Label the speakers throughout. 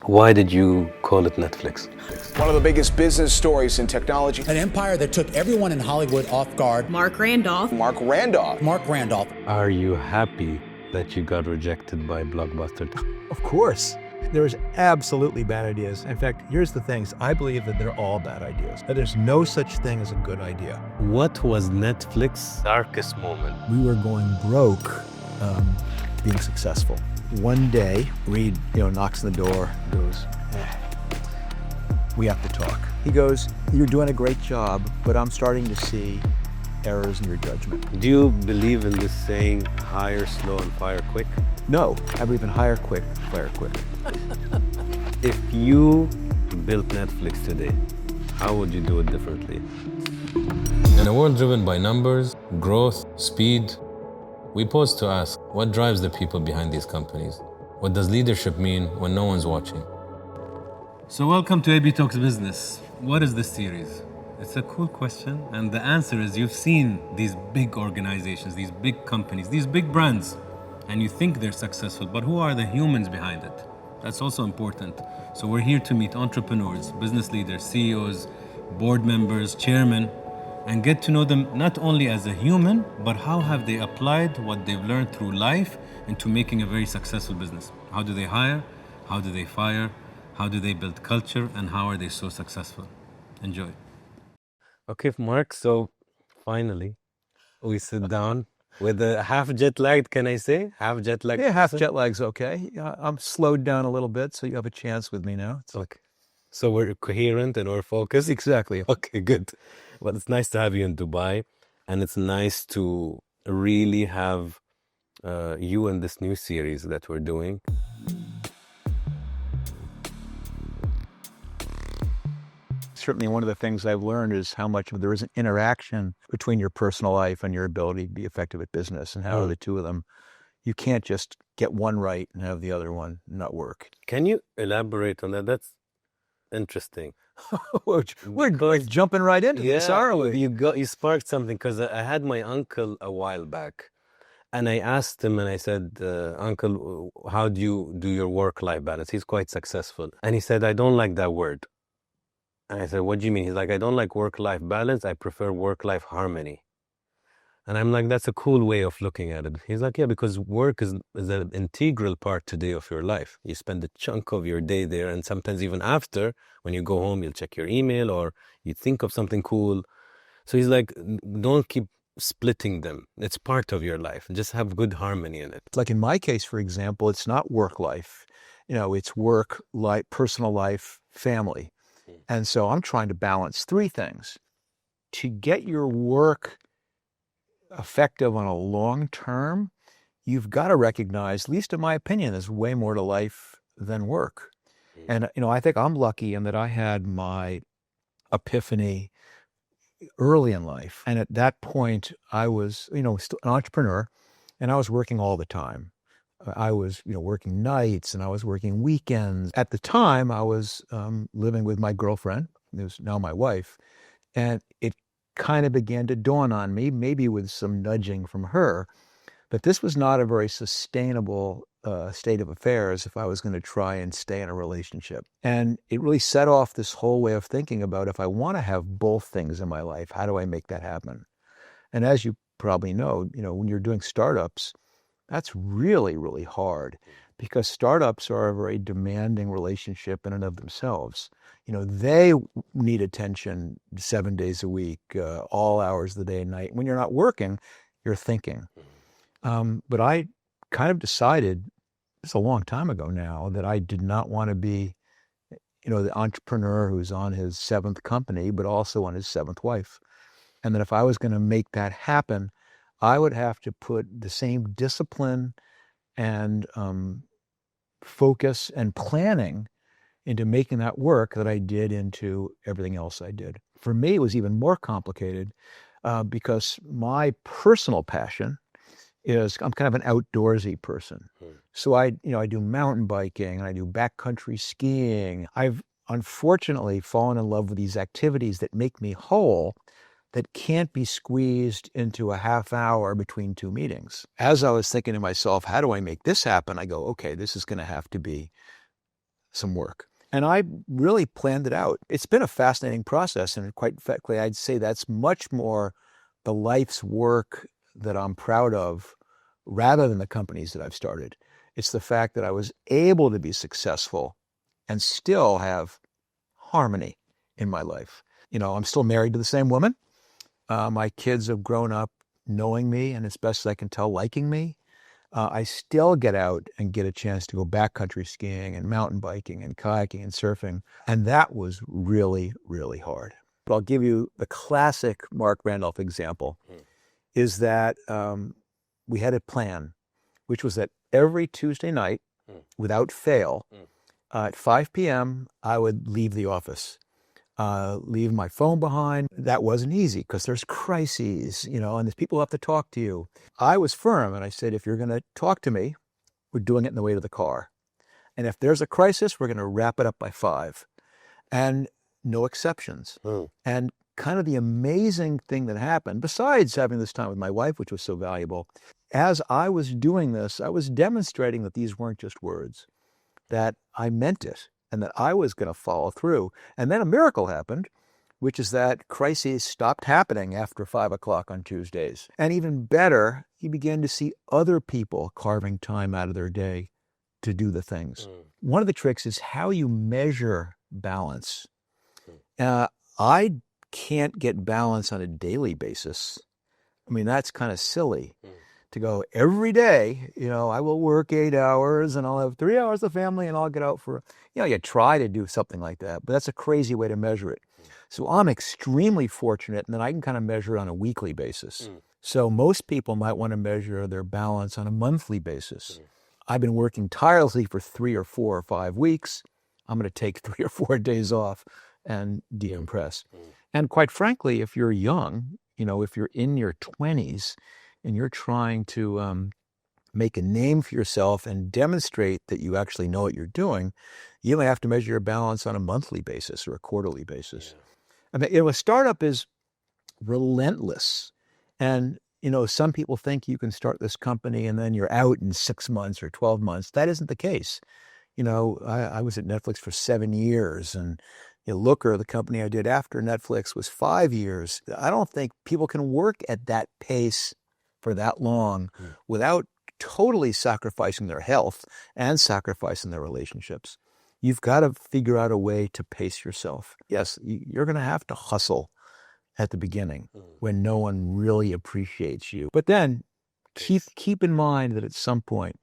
Speaker 1: Why did you call it Netflix?
Speaker 2: One of the biggest business stories in technology.
Speaker 3: An empire that took everyone in Hollywood off guard.
Speaker 4: Marc Randolph.
Speaker 2: Marc Randolph.
Speaker 3: Marc Randolph.
Speaker 1: Are you happy that you got rejected by Blockbuster?
Speaker 5: Of course. There's absolutely bad ideas. In fact, here's the things. I believe that they're all bad ideas. That there's no such thing as a good idea.
Speaker 1: What was Netflix's darkest moment?
Speaker 5: We were going broke being successful. One day, Reed, knocks on the door, goes, we have to talk. He goes, you're doing a great job, but I'm starting to see errors in your judgment.
Speaker 1: Do you believe in this saying, hire slow and fire quick?
Speaker 5: No, I believe in hire quick, fire quick.
Speaker 1: If you built Netflix today, how would you do it differently?
Speaker 6: In a world driven by numbers, growth, speed, we pause to ask, what drives the people behind these companies? What does leadership mean when no one's watching?
Speaker 7: So welcome to ABtalks Business. What is this series? It's a cool question, and the answer is you've seen these big organizations, these big companies, these big brands, and you think they're successful, but who are the humans behind it? That's also important. So we're here to meet entrepreneurs, business leaders, CEOs, board members, chairmen, and get to know them not only as a human, but how have they applied what they've learned through life into making a very successful business. How do they hire? How do they fire? How do they build culture? And how are they so successful? Enjoy.
Speaker 1: Okay, Mark, so finally, we sit down with a half jet lagged, can I say? Half jet lagged.
Speaker 5: Yeah, half jet lag's okay. I'm slowed down a little bit, so you have a chance with me now.
Speaker 1: Okay. So we're coherent and we're focused?
Speaker 5: Exactly.
Speaker 1: Okay, good. Well, it's nice to have you in Dubai, and it's nice to really have you in this new series that we're doing.
Speaker 5: Certainly one of the things I've learned is how much there is an interaction between your personal life and your ability to be effective at business, and how the two of them, you can't just get one right and have the other one not work.
Speaker 1: Can you elaborate on that? That's interesting.
Speaker 5: We're jumping right into this, aren't we?
Speaker 1: You sparked something, because I had my uncle a while back, and I asked him, and I said, Uncle, how do you do your work-life balance? He's quite successful. And he said, I don't like that word. And I said, what do you mean? He's like, I don't like work-life balance. I prefer work-life harmony. And I'm like, that's a cool way of looking at it. He's like, yeah, because work is an integral part today of your life. You spend a chunk of your day there, and sometimes even after, when you go home, you'll check your email or you think of something cool. So he's like, don't keep splitting them. It's part of your life. Just have good harmony in it.
Speaker 5: Like in my case, for example, it's not work life. It's work, life, personal life, family. And so I'm trying to balance three things. To get your work effective on a long term, you've got to recognize, at least in my opinion, there's way more to life than work. And, I think I'm lucky in that I had my epiphany early in life. And at that point, I was, still an entrepreneur, and I was working all the time. I was, working nights, and I was working weekends. At the time, I was living with my girlfriend, who's now my wife, and it kind of began to dawn on me, maybe with some nudging from her, that this was not a very sustainable state of affairs if I was going to try and stay in a relationship. And it really set off this whole way of thinking about, if I want to have both things in my life, how do I make that happen? And as you probably know, when you're doing startups, that's really, really hard, because startups are a very demanding relationship in and of themselves. They need attention 7 days a week, all hours of the day and night. When you're not working, you're thinking. But I kind of decided, it's a long time ago now, that I did not want to be, the entrepreneur who's on his seventh company, but also on his seventh wife. And that if I was going to make that happen, I would have to put the same discipline and focus and planning into making that work that I did into everything else I did. For me, it was even more complicated because my personal passion is, I'm kind of an outdoorsy person. So I do mountain biking, and I do backcountry skiing. I've unfortunately fallen in love with these activities that make me whole, that can't be squeezed into a half hour between two meetings. As I was thinking to myself, how do I make this happen? I go, okay, this is going to have to be some work. And I really planned it out. It's been a fascinating process, and quite frankly, I'd say that's much more the life's work that I'm proud of rather than the companies that I've started. It's the fact that I was able to be successful and still have harmony in my life. I'm still married to the same woman. My kids have grown up knowing me and as best as I can tell, liking me. I still get out and get a chance to go backcountry skiing and mountain biking and kayaking and surfing. And that was really, really hard. But I'll give you the classic Marc Randolph example, is that we had a plan, which was that every Tuesday night, without fail, at 5 p.m., I would leave the office. Leave my phone behind. That wasn't easy because there's crises, and there's people who have to talk to you. I was firm and I said, if you're going to talk to me, we're doing it in the way to the car. And if there's a crisis, we're going to wrap it up by 5. And no exceptions. And kind of the amazing thing that happened, besides having this time with my wife, which was so valuable, as I was doing this, I was demonstrating that these weren't just words, that I meant it, and that I was going to follow through. And then a miracle happened, which is that crises stopped happening after 5 o'clock on Tuesdays. And even better, you began to see other people carving time out of their day to do the things. One of the tricks is how you measure balance. I can't get balance on a daily basis. I mean, that's kind of silly. To go every day, I will work 8 hours and I'll have 3 hours of family and I'll get out for, you try to do something like that, but that's a crazy way to measure it. So I'm extremely fortunate, and then I can kind of measure it on a weekly basis. So most people might want to measure their balance on a monthly basis. I've been working tirelessly for 3 or 4 or 5 weeks. I'm going to take 3 or 4 days off and decompress. And quite frankly, if you're young, if you're in your 20s, and you're trying to make a name for yourself and demonstrate that you actually know what you're doing, you may have to measure your balance on a monthly basis or a quarterly basis. I mean, a startup is relentless. And, some people think you can start this company and then you're out in 6 months or 12 months. That isn't the case. I was at Netflix for 7 years, and Looker, the company I did after Netflix, was 5 years. I don't think people can work at that pace for that long without totally sacrificing their health and sacrificing their relationships. You've got to figure out a way to pace yourself. Yes, you're going to have to hustle at the beginning when no one really appreciates you. But then keep in mind that at some point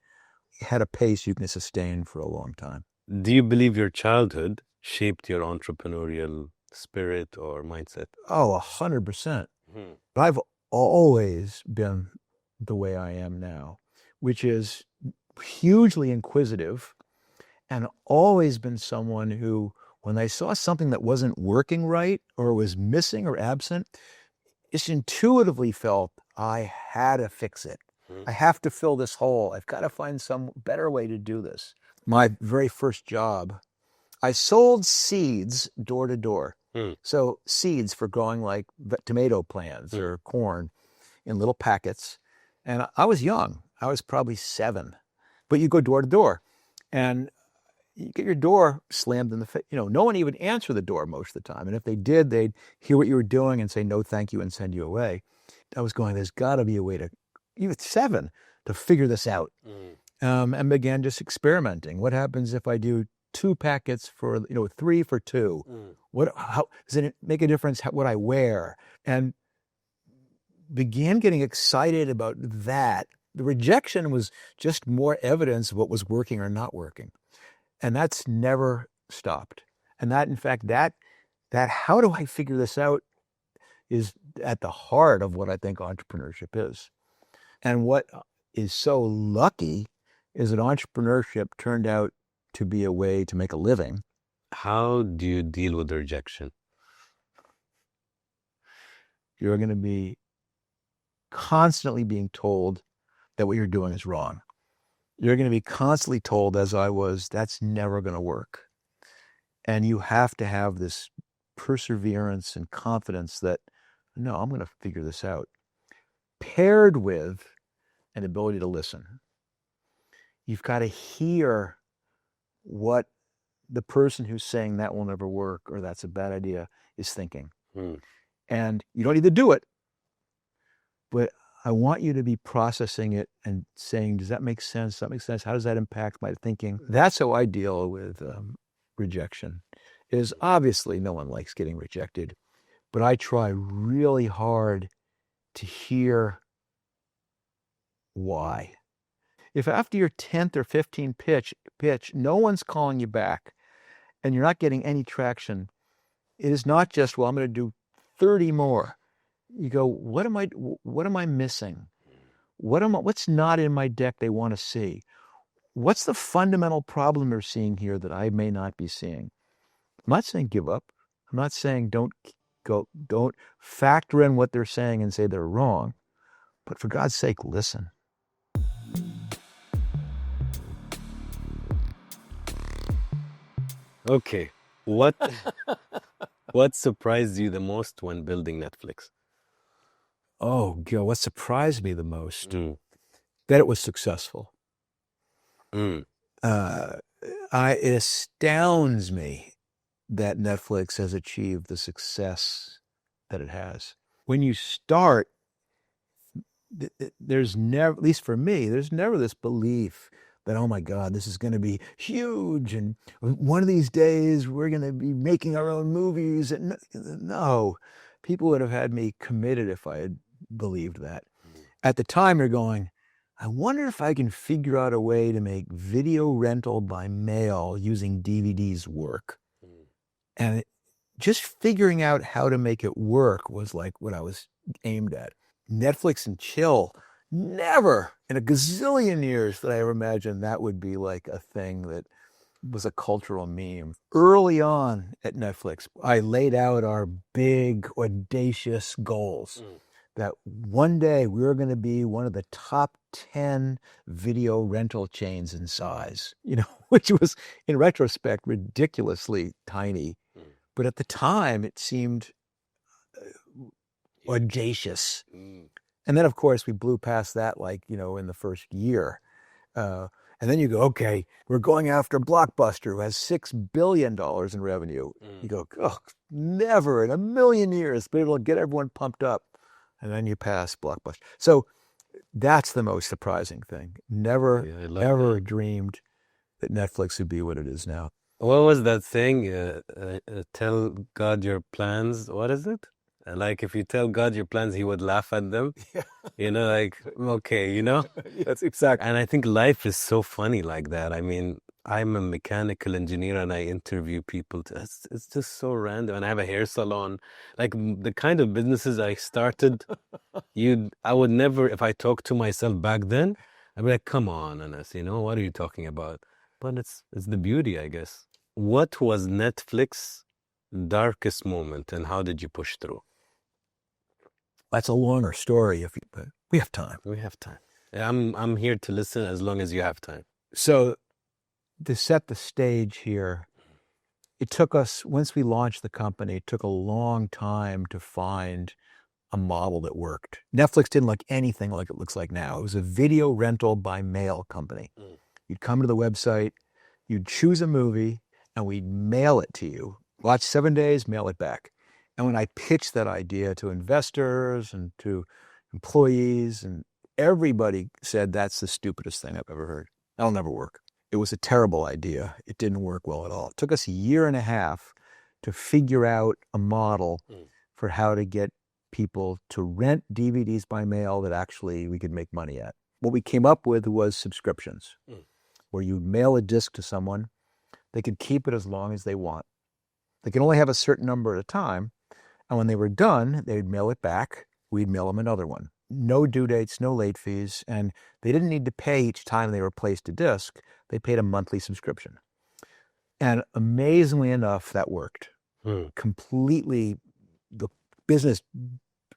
Speaker 5: you had a pace you can sustain for a long time.
Speaker 1: Do you believe your childhood shaped your entrepreneurial spirit or mindset?
Speaker 5: Oh, 100%. I've always been the way I am now, which is hugely inquisitive, and always been someone who, when I saw something that wasn't working right or was missing or absent, just intuitively felt I had to fix it. I have to fill this hole. I've got to find some better way to do this. My very first job, I sold seeds door to door. So seeds for growing like tomato plants or corn in little packets. And I was young. I was probably 7. But you go door to door and you get your door slammed in the face. No one even answered the door most of the time. And if they did, they'd hear what you were doing and say, no, thank you, and send you away. I was going, there's got to be a way to, even 7, to figure this out. And began just experimenting. What happens if I do 2 packets for, 3 for 2? How does it make a difference what I wear? And began getting excited about that. The rejection was just more evidence of what was working or not working. And that's never stopped. And that, in fact, that how do I figure this out is at the heart of what I think entrepreneurship is. And what is so lucky is that entrepreneurship turned out to be a way to make a living.
Speaker 1: How do you deal with the rejection?
Speaker 5: You're going to be constantly being told that what you're doing is wrong. You're going to be constantly told, as I was, that's never going to work. And you have to have this perseverance and confidence that, no, I'm going to figure this out, paired with an ability to listen. You've got to hear what the person who's saying that will never work or that's a bad idea is thinking. And you don't need to do it, but I want you to be processing it and saying, does that make sense? Does that make sense? How does that impact my thinking? That's how I deal with rejection. Is obviously no one likes getting rejected, but I try really hard to hear why. If after your 10th or 15th pitch, no one's calling you back and you're not getting any traction, it is not just, well, I'm going to do 30 more. You go, what am I missing? What's not in my deck they want to see? What's the fundamental problem they're seeing here that I may not be seeing? I'm not saying give up. I'm not saying don't factor in what they're saying and say they're wrong. But for God's sake, listen.
Speaker 1: Okay. What surprised you the most when building Netflix?
Speaker 5: Oh, God, what surprised me the most? That it was successful. It astounds me that Netflix has achieved the success that it has. When you start, there's never, at least for me, there's never this belief that, oh my God, this is going to be huge, and one of these days we're going to be making our own movies. And no, people would have had me committed if I had believed that. At the time, you're going, I wonder if I can figure out a way to make video rental by mail using DVDs work. And just figuring out how to make it work was like what I was aimed at. Netflix and chill, never in a gazillion years did I ever imagine that would be like a thing that was a cultural meme. Early on at Netflix, I laid out our big, audacious goals. That one day we were going to be one of the top 10 video rental chains in size, which was, in retrospect, ridiculously tiny. But at the time, it seemed audacious. And then, of course, we blew past that, in the first year. And then you go, okay, we're going after Blockbuster, who has $6 billion in revenue. You go, oh, never in a million years be able to get everyone pumped up. And then you pass Blockbuster. So that's the most surprising thing. Never, ever dreamed that Netflix would be what it is now.
Speaker 1: What was that thing? Tell God your plans. What is it? Like if you tell God your plans, he would laugh at them. Okay,
Speaker 5: That's exactly.
Speaker 1: And I think life is so funny like that. I mean, I'm a mechanical engineer and I interview people. It's just so random. And I have a hair salon. Like the kind of businesses I started, I would never, if I talked to myself back then, I'd be like, come on, Anas, what are you talking about? But it's the beauty, I guess. What was Netflix's darkest moment and how did you push through?
Speaker 5: That's a longer story, but we have time.
Speaker 1: We have time. I'm here to listen as long as you have time.
Speaker 5: So to set the stage here, it took us, once we launched the company, it took a long time to find a model that worked. Netflix didn't look anything like it looks like now. It was a video rental by mail company. You'd come to the website, you'd choose a movie, and we'd mail it to you. Watch 7 days, mail it back. And when I pitched that idea to investors and to employees, and everybody said, that's the stupidest thing I've ever heard. That'll never work. It was a terrible idea. It didn't work well at all. It took us a year and a half to figure out a model for how to get people to rent DVDs by mail that actually we could make money at. What we came up with was subscriptions, where you mail a disc to someone. They could keep it as long as they want. They can only have a certain number at a time. And when they were done, they'd mail it back. We'd mail them another one. No due dates, no late fees. And they didn't need to pay each time they replaced a disc. They paid a monthly subscription. And amazingly enough, that worked. Completely, the business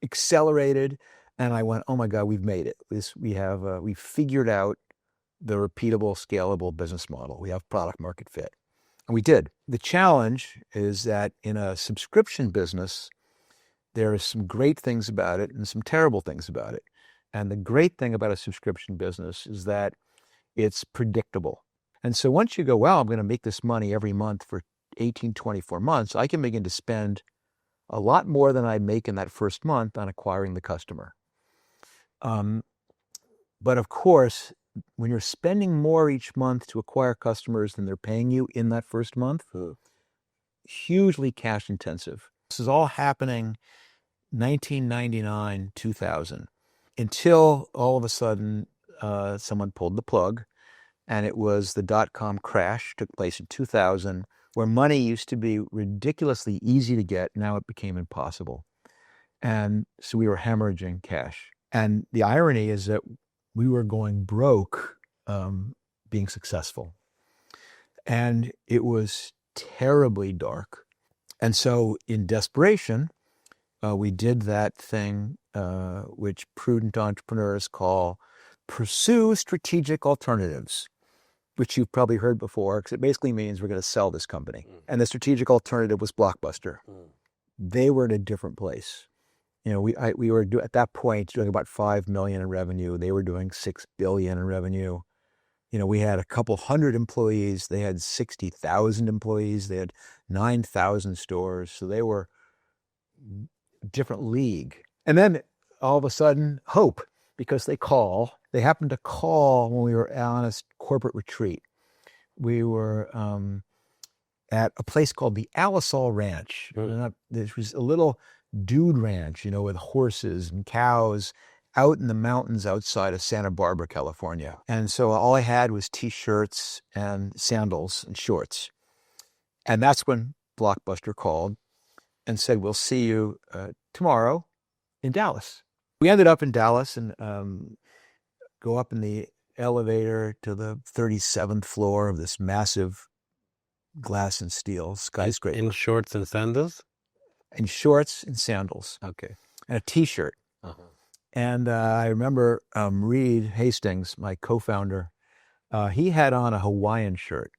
Speaker 5: accelerated. And I went, oh my God, we've made it. We figured out the repeatable, scalable business model. We have product market fit. And we did. The challenge is that in a subscription business, there are some great things about it and some terrible things about it. And the great thing about a subscription business is that it's predictable. And so once you go, well, I'm going to make this money every month for 18, 24 months, I can begin to spend a lot more than I make in that first month on acquiring the customer. But of course, when you're spending more each month to acquire customers than they're paying you in that first month, hugely cash intensive. This is all happening 1999, 2000, until all of a sudden someone pulled the plug, and it was the dot-com crash took place in 2000, where money used to be ridiculously easy to get. Now it became impossible. And so we were hemorrhaging cash. And the irony is that we were going broke being successful. And it was terribly dark. And so in desperation, we did that thing which prudent entrepreneurs call pursue strategic alternatives, which you've probably heard before, because it basically means we're going to sell this company. And the strategic alternative was Blockbuster. They were in a different place. You know, we were at that point doing about 5 million in revenue. They were doing 6 billion in revenue. You know, we had a couple hundred employees. They had 60,000 employees. They had 9,000 stores. So they were a different league. And then all of a sudden, hope, because they happened to call when we were on a corporate retreat. We were at a place called the Alisal Ranch. This was a little dude ranch, you know, with horses and cows out in the mountains outside of Santa Barbara, California. And so all I had was t-shirts and sandals and shorts. And that's when Blockbuster called and said, we'll see you tomorrow in Dallas. We ended up in Dallas and go up in the elevator to the 37th floor of this massive glass and steel skyscraper.
Speaker 1: In shorts and sandals?
Speaker 5: In shorts and sandals.
Speaker 1: Okay.
Speaker 5: And a t-shirt. And I remember Reed Hastings, my co-founder, he had on a Hawaiian shirt,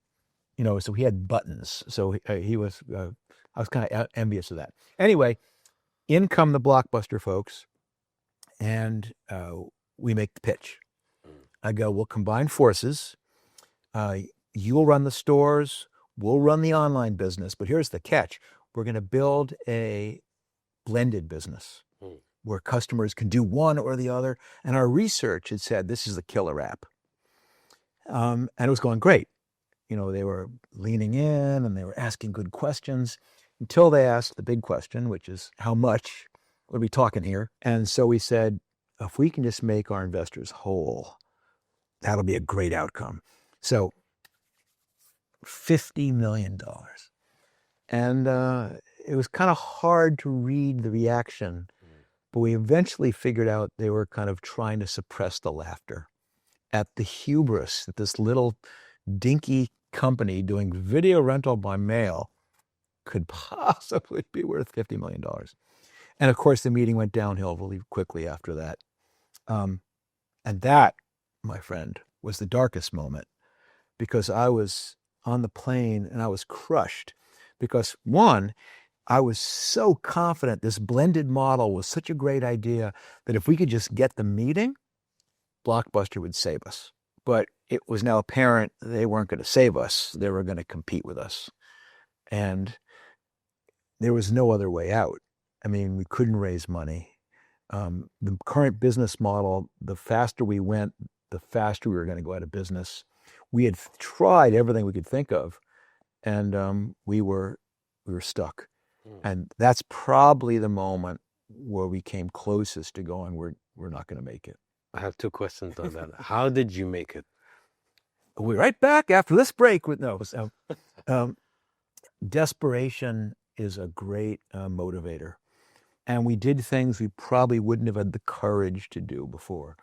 Speaker 5: you know, so he had buttons. So he was, I was kind of envious of that. Anyway, in come the Blockbuster folks, and we make the pitch. I go, we'll combine forces. You'll run the stores, we'll run the online business, but here's the catch. We're going to build a blended business where customers can do one or the other. And our research had said, this is the killer app. And it was going great. You know, they were leaning in and they were asking good questions until they asked the big question, which is how much? What are we talking here? And so we said, if we can just make our investors whole, that'll be a great outcome. So $50 million. And it was kind of hard to read the reaction, but we eventually figured out they were kind of trying to suppress the laughter at the hubris that this little dinky company doing video rental by mail could possibly be worth $50 million. And of course, the meeting went downhill really quickly after that. And that, my friend, was the darkest moment, because I was on the plane and I was crushed. Because one, I was so confident this blended model was such a great idea that if we could just get the meeting, Blockbuster would save us. But it was now apparent they weren't going to save us. They were going to compete with us. And there was no other way out. I mean, we couldn't raise money. The current business model, the faster we went, the faster we were going to go out of business. We had tried everything we could think of, and we were stuck. And that's probably the moment where we came closest to going, we're not going to make it.
Speaker 1: I have two questions on that. How did you make it?
Speaker 5: We'll be right back after this break with desperation is a great motivator. And we did things we probably wouldn't have had the courage to do before.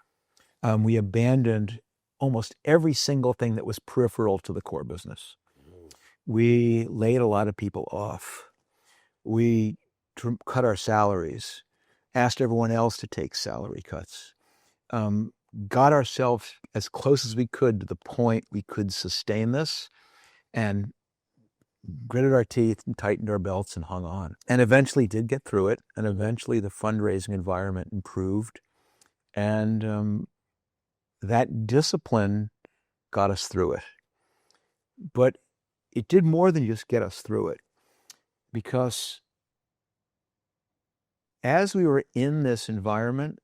Speaker 5: We abandoned almost every single thing that was peripheral to the core business. We laid a lot of people off. We cut our salaries, asked everyone else to take salary cuts, got ourselves as close as we could to the point we could sustain this, and gritted our teeth and tightened our belts and hung on. And eventually did get through it, and eventually the fundraising environment improved. And that discipline got us through it. But it did more than just get us through it, because as we were in this environment,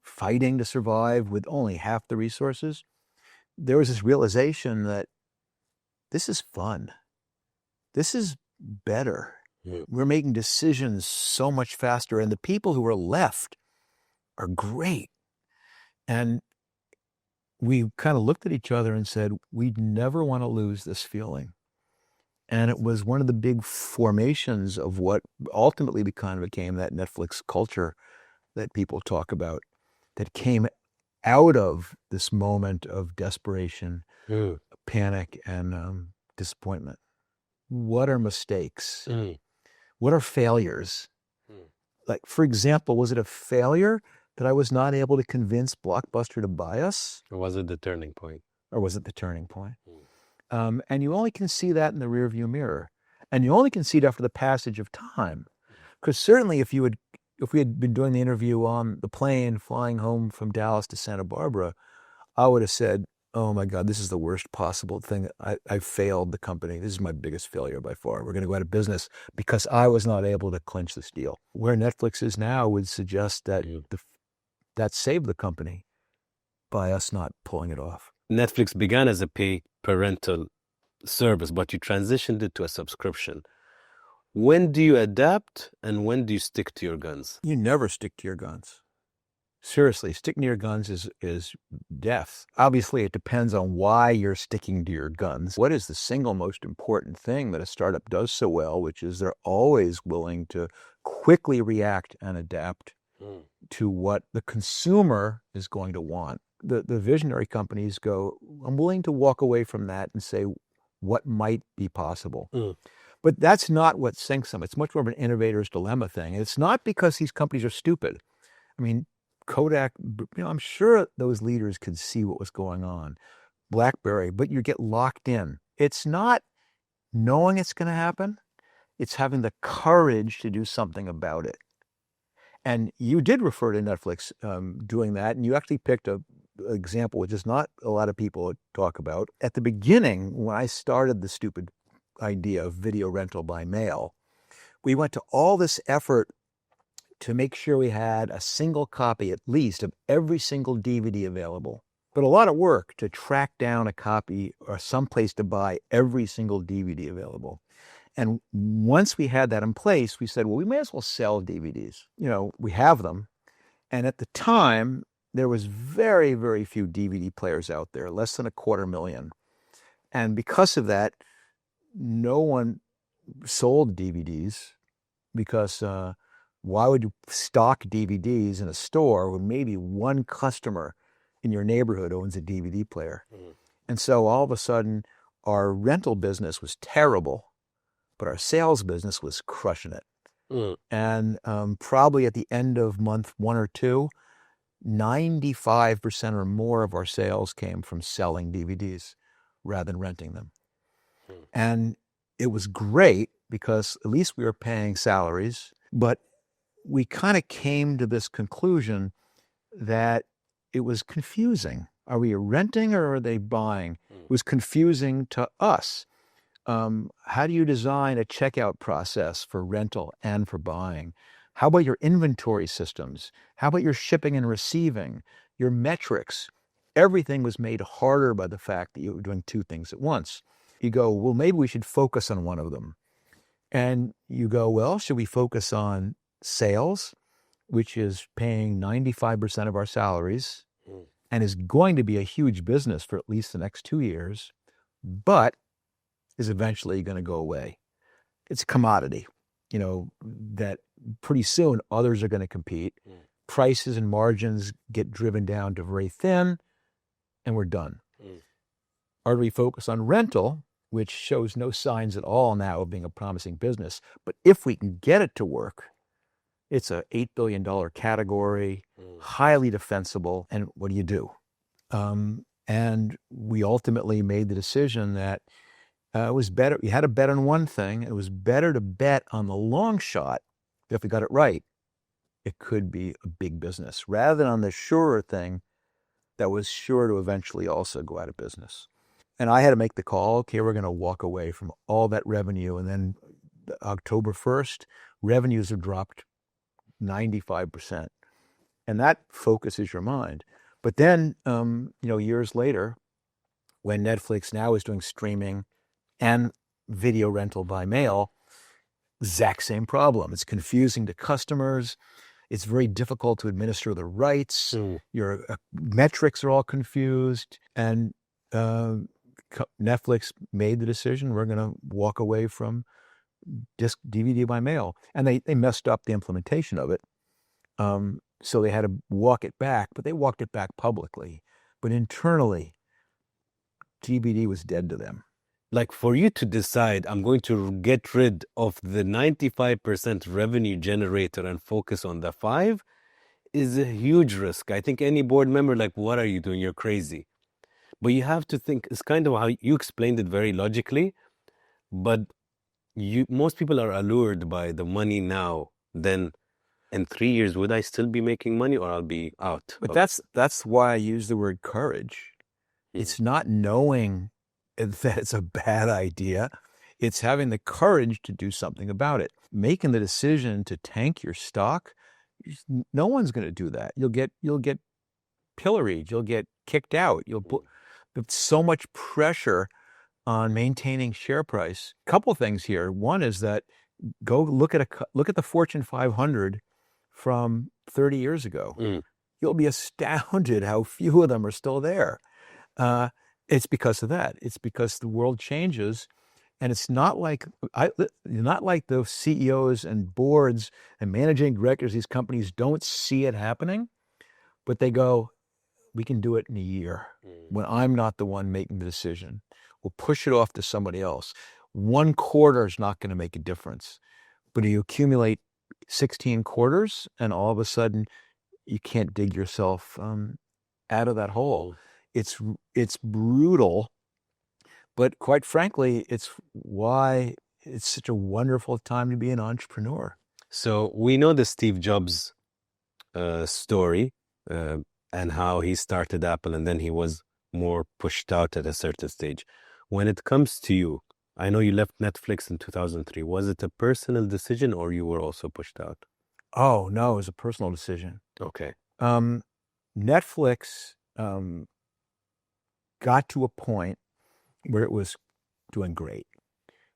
Speaker 5: fighting to survive with only half the resources, there was this realization that this is fun. This is better.
Speaker 1: Yeah.
Speaker 5: We're making decisions so much faster, and the people who are left are great. And we kind of looked at each other and said, we'd never want to lose this feeling. And it was one of the big formations of what ultimately kind of became that Netflix culture that people talk about, that came out of this moment of desperation, panic, and disappointment. What are mistakes? What are failures? Like, for example, was it a failure that I was not able to convince Blockbuster to buy us?
Speaker 1: Or was it the turning point?
Speaker 5: Or was it the turning point? And you only can see that in the rearview mirror. And you only can see it after the passage of time. Because certainly if we had been doing the interview on the plane flying home from Dallas to Santa Barbara, I would have said, oh my God, this is the worst possible thing. I failed the company. This is my biggest failure by far. We're going to go out of business because I was not able to clinch this deal. Where Netflix is now would suggest that that saved the company by us not pulling it off.
Speaker 1: Netflix began as a paid parental service, but you transitioned it to a subscription. When do you adapt and when do you stick to your guns?
Speaker 5: You never stick to your guns. Seriously, sticking to your guns is death. Obviously, it depends on why you're sticking to your guns. What is the single most important thing that a startup does so well, which is they're always willing to quickly react and adapt to what the consumer is going to want. The visionary companies go, I'm willing to walk away from that and say, what might be possible? But that's not what sinks them. It's much more of an innovator's dilemma thing. And it's not because these companies are stupid. I mean, Kodak, I'm sure those leaders could see what was going on. BlackBerry, but you get locked in. It's not knowing it's going to happen. It's having the courage to do something about it. And you did refer to Netflix doing that, and you actually picked an example which is not a lot of people talk about. At the beginning, when I started the stupid idea of video rental by mail, we went to all this effort to make sure we had a single copy, at least, of every single DVD available. But a lot of work to track down a copy or someplace to buy every single DVD available. And once we had that in place, we said, well, we may as well sell DVDs. You know, we have them. And at the time, there was very, very few DVD players out there, less than 250,000. And because of that, no one sold DVDs because why would you stock DVDs in a store when maybe one customer in your neighborhood owns a DVD player? And so all of a sudden, our rental business was terrible, but our sales business was crushing it. And probably at the end of month 1 or 2, 95% or more of our sales came from selling DVDs rather than renting them. And it was great because at least we were paying salaries, but we kind of came to this conclusion that it was confusing. Are we renting or are they buying? It was confusing to us. How do you design a checkout process for rental and for buying? How about your inventory systems? How about your shipping and receiving? Your metrics? Everything was made harder by the fact that you were doing two things at once. You go, well, maybe we should focus on one of them. And you go, well, should we focus on sales, which is paying 95% of our salaries and is going to be a huge business for at least the next 2 years, but is eventually going to go away. It's a commodity, you know, that pretty soon others are going to compete. Prices and margins get driven down to very thin, and we're done. Or do we focus on rental, which shows no signs at all now of being a promising business, but if we can get it to work, it's a $8 billion category, highly defensible, and what do? And we ultimately made the decision that it was better. You had to bet on one thing. It was better to bet on the long shot. If we got it right, it could be a big business, rather than on the surer thing that was sure to eventually also go out of business. And I had to make the call, okay, we're going to walk away from all that revenue. And then October 1st, revenues have dropped 95%. And that focuses your mind. But then, years later, when Netflix now is doing streaming and video rental by mail, exact same problem. It's confusing to customers. It's very difficult to administer the rights. Your metrics are all confused. And Netflix made the decision, we're going to walk away from disc DVD by mail. And they messed up the implementation of it. So they had to walk it back, but they walked it back publicly. But internally, DVD was dead to them.
Speaker 1: Like for you to decide, I'm going to get rid of the 95% revenue generator and focus on the 5 is a huge risk. I think any board member, like, what are you doing? You're crazy. But you have to think, it's kind of how you explained it very logically, but most people are allured by the money now. Then in 3 years, would I still be making money or I'll be out?
Speaker 5: But that's why I use the word courage. It's not knowing that it's a bad idea. It's having the courage to do something about it. Making the decision to tank your stock, no one's going to do that. You'll get pilloried. You'll get kicked out. There's so much pressure on maintaining share price. Couple things here. One is that go look at the Fortune 500 from 30 years ago. You'll be astounded how few of them are still there. It's because of that. It's because the world changes, and it's not like the CEOs and boards and managing directors of these companies don't see it happening, but they go, we can do it in a year when I'm not the one making the decision. We'll push it off to somebody else. 1 quarter is not going to make a difference, but you accumulate 16 quarters, and all of a sudden you can't dig yourself out of that hole. It's brutal, but quite frankly, it's why it's such a wonderful time to be an entrepreneur.
Speaker 1: So we know the Steve Jobs story and how he started Apple, and then he was more pushed out at a certain stage. When it comes to you, I know you left Netflix in 2003. Was it a personal decision or you were also pushed out?
Speaker 5: Oh, no, it was a personal decision.
Speaker 1: Okay.
Speaker 5: Netflix got to a point where it was doing great.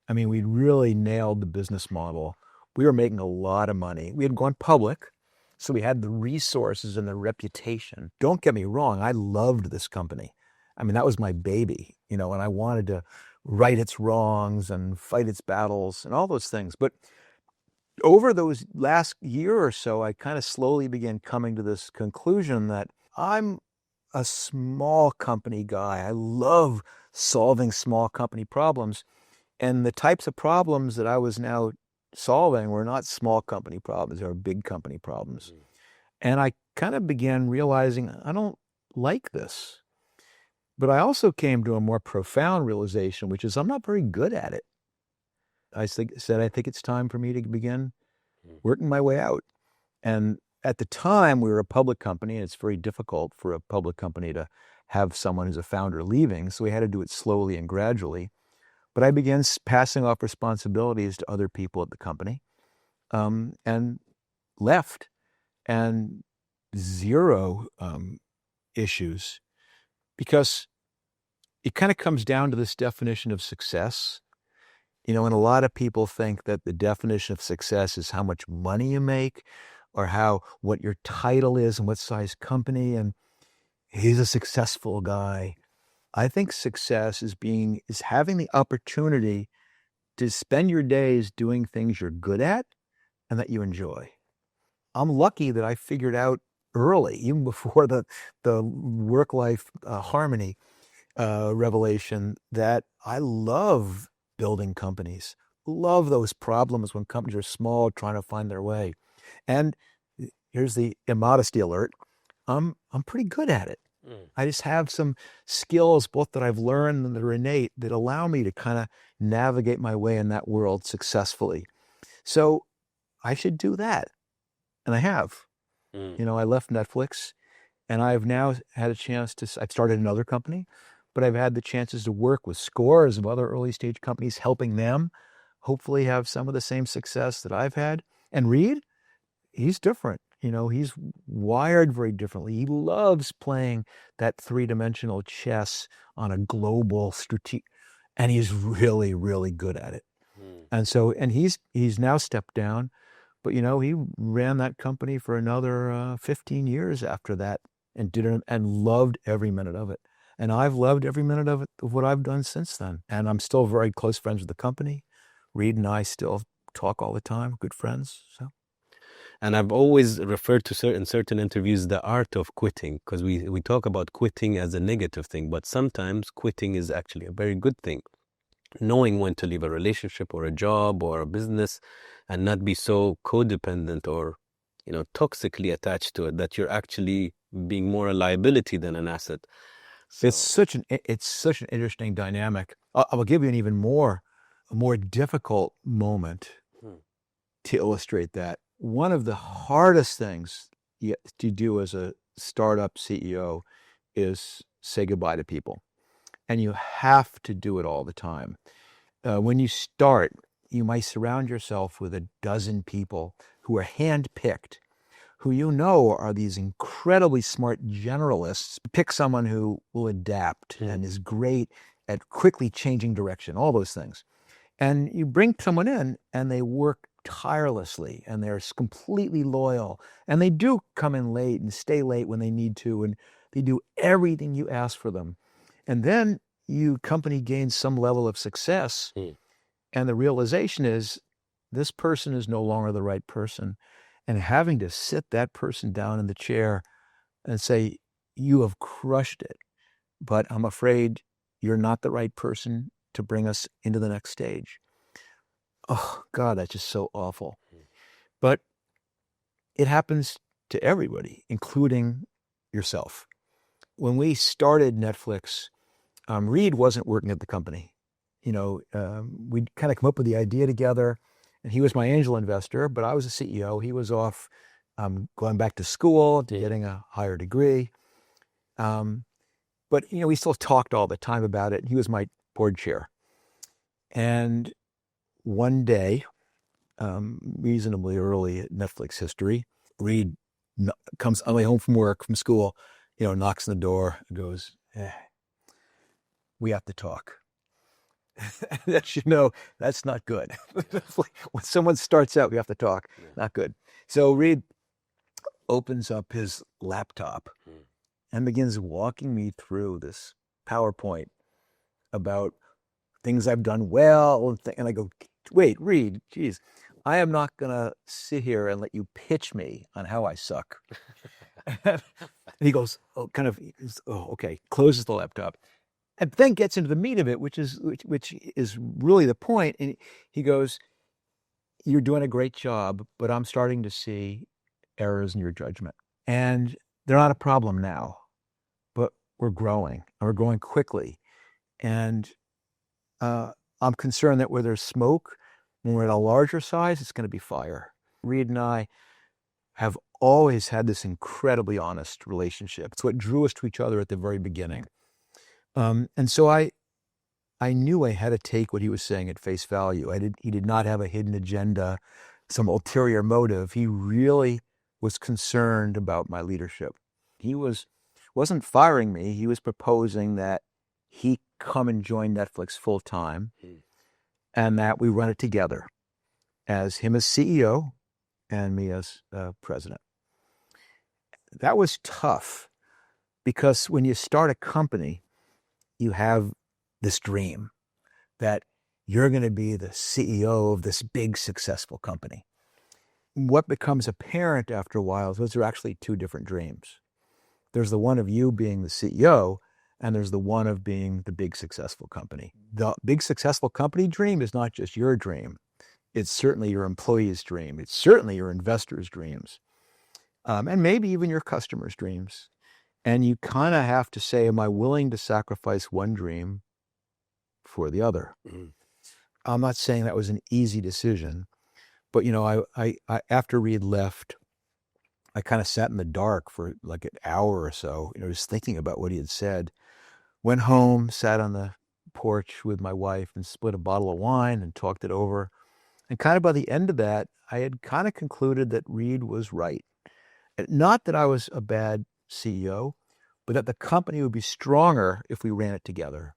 Speaker 5: I mean, we'd really nailed the business model. We were making a lot of money. We had gone public, so we had the resources and the reputation. Don't get me wrong, I loved this company. I mean, that was my baby, and I wanted to right its wrongs and fight its battles and all those things. But over those last year or so, I kind of slowly began coming to this conclusion that I'm a small company guy. I love solving small company problems. And the types of problems that I was now solving were not small company problems, they were big company problems. And I kind of began realizing I don't like this. But I also came to a more profound realization, which is I'm not very good at it. I think it's time for me to begin working my way out. And at the time, we were a public company, and it's very difficult for a public company to have someone who's a founder leaving, so we had to do it slowly and gradually. But I began passing off responsibilities to other people at the company, and left, and zero issues, because it kind of comes down to this definition of success. And a lot of people think that the definition of success is how much money you make, or what your title is and what size company, and he's a successful guy. I think success is having the opportunity to spend your days doing things you're good at and that you enjoy. I'm lucky that I figured out early, even before the work-life harmony revelation, that I love building companies. Love those problems when companies are small, trying to find their way. And here's the immodesty alert. I'm pretty good at it. I just have some skills, both that I've learned and that are innate, that allow me to kind of navigate my way in that world successfully. So I should do that. And I have. I left Netflix, and I've now had a chance I've started another company but I've had the chances to work with scores of other early stage companies, helping them hopefully have some of the same success that I've had. And Reed, he's different. He's wired very differently. He loves playing that three-dimensional chess on a global strategic, and he's really, really good at it. And so, and he's now stepped down, but he ran that company for another 15 years after that, and did it, and loved every minute of it. And I've loved every minute of it, of what I've done since then. And I'm still very close friends with the company. Reed and I still talk all the time, good friends. So.
Speaker 1: And I've always referred to certain interviews the art of quitting, because we talk about quitting as a negative thing, but sometimes quitting is actually a very good thing. Knowing when to leave a relationship or a job or a business and not be so codependent or toxically attached to it that you're actually being more a liability than an asset. So.
Speaker 5: It's such an interesting dynamic. I'll give you an even more difficult moment to illustrate that. One of the hardest things to do as a startup CEO is say goodbye to people. And you have to do it all the time. When you start, you might surround yourself with a dozen people who are handpicked, who are these incredibly smart generalists. Pick someone who will adapt and is great at quickly changing direction, all those things. And you bring someone in and they work tirelessly and they're completely loyal. And they do come in late and stay late when they need to. And they do everything you ask for them. And then company gains some level of success. And the realization is this person is no longer the right person. And having to sit that person down in the chair and say, you have crushed it, but I'm afraid you're not the right person to bring us into the next stage. Oh, God, that's just so awful. But it happens to everybody, including yourself. When we started Netflix, Reed wasn't working at the company. We'd kind of come up with the idea together, and he was my angel investor, but I was a CEO. He was off going back to school, getting a higher degree. But, we still talked all the time about it. He was my board chair. And one day, reasonably early in Netflix history, Reed comes on the way home from school, knocks on the door and goes, we have to talk. That's not good. When someone starts out, we have to talk. Not good. So Reed opens up his laptop and begins walking me through this PowerPoint about things I've done well. And I go, wait, Reed, geez, I am not going to sit here and let you pitch me on how I suck. And he goes, okay, closes the laptop. And then gets into the meat of it, which is really the point. And he goes, you're doing a great job, but I'm starting to see errors in your judgment. And they're not a problem now, but we're growing, and we're growing quickly. And I'm concerned that where there's smoke, when we're at a larger size, it's going to be fire. Reed and I have always had this incredibly honest relationship. It's what drew us to each other at the very beginning. And so I knew I had to take what he was saying at face value. He did not have a hidden agenda, some ulterior motive. He really was concerned about my leadership. He wasn't firing me. He was proposing that he come and join Netflix full time, and that we run it together, as him as CEO and me as president. That was tough, because when you start a company, you have this dream that you're going to be the CEO of this big, successful company. What becomes apparent after a while is those are actually two different dreams. There's the one of you being the CEO, and there's the one of being the big, successful company. The big, successful company dream is not just your dream. It's certainly your employees' dream. It's certainly your investors' dreams, and maybe even your customers' dreams. And you kind of have to say, am I willing to sacrifice one dream for the other? I'm not saying that was an easy decision, but I after Reed left, I kind of sat in the dark for like an hour or so, just thinking about what he had said. Went home, sat on the porch with my wife and split a bottle of wine and talked it over. And kind of by the end of that, I had kind of concluded that Reed was right. Not that I was a bad CEO, but that the company would be stronger if we ran it together.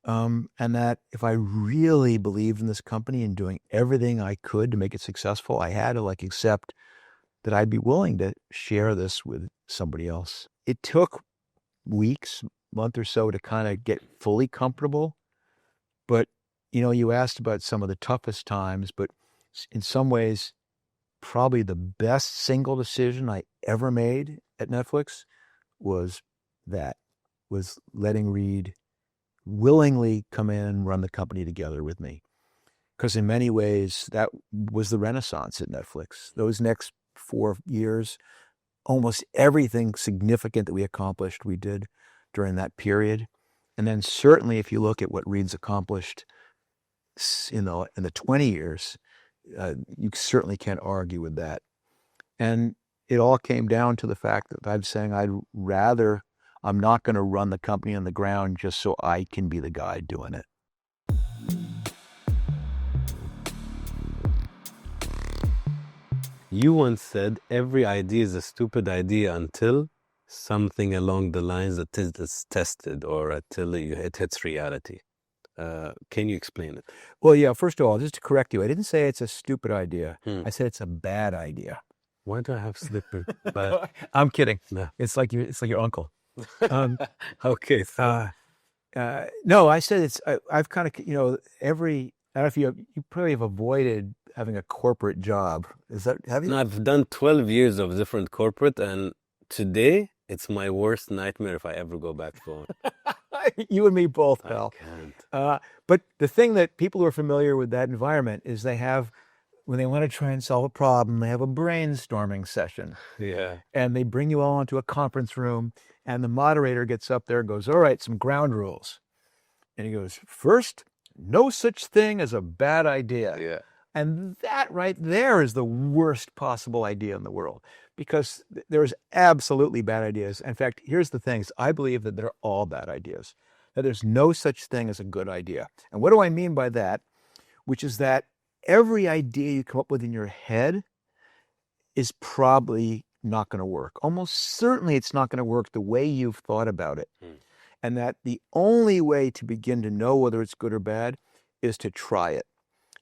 Speaker 5: And that if I really believed in this company and doing everything I could to make it successful, I had to accept that I'd be willing to share this with somebody else. It took weeks, month or so to kind of get fully comfortable. But, you asked about some of the toughest times, but in some ways, probably the best single decision I ever made at Netflix was letting Reed willingly come in and run the company together with me. Because in many ways, that was the renaissance at Netflix. Those next 4 years, almost everything significant that we accomplished, we did during that period. And then certainly if you look at what Reed's accomplished in the 20 years, you certainly can't argue with that. And it all came down to the fact that I'm saying I'm not going to run the company on the ground just so I can be the guy doing it.
Speaker 1: You once said every idea is a stupid idea until something along the lines that is tested or until it hits reality. Can you explain it?
Speaker 5: Well, yeah, first of all, just to correct you, I didn't say it's a stupid idea. I said it's a bad idea.
Speaker 1: Why do I have slipper? But
Speaker 5: I'm kidding.
Speaker 1: No.
Speaker 5: It's like your uncle.
Speaker 1: Okay.
Speaker 5: No, I said I've kind of, I don't know if you probably have avoided having a corporate job. Have you?
Speaker 1: No, I've done 12 years of different corporate, and today it's my worst nightmare if I ever go back to one.
Speaker 5: You and me both, pal.
Speaker 1: I can't.
Speaker 5: But the thing that people who are familiar with that environment is when they want to try and solve a problem, they have a brainstorming session.
Speaker 1: Yeah.
Speaker 5: And they bring you all into a conference room, and the moderator gets up there and goes, all right, some ground rules. And he goes, first, no such thing as a bad idea.
Speaker 1: Yeah.
Speaker 5: And that right there is the worst possible idea in the world, because there's absolutely bad ideas. In fact, here's the things. I believe that they're all bad ideas, that there's no such thing as a good idea. And what do I mean by that? Which is that every idea you come up with in your head is probably not going to work. Almost certainly it's not going to work the way you've thought about it. And that the only way to begin to know whether it's good or bad is to try it.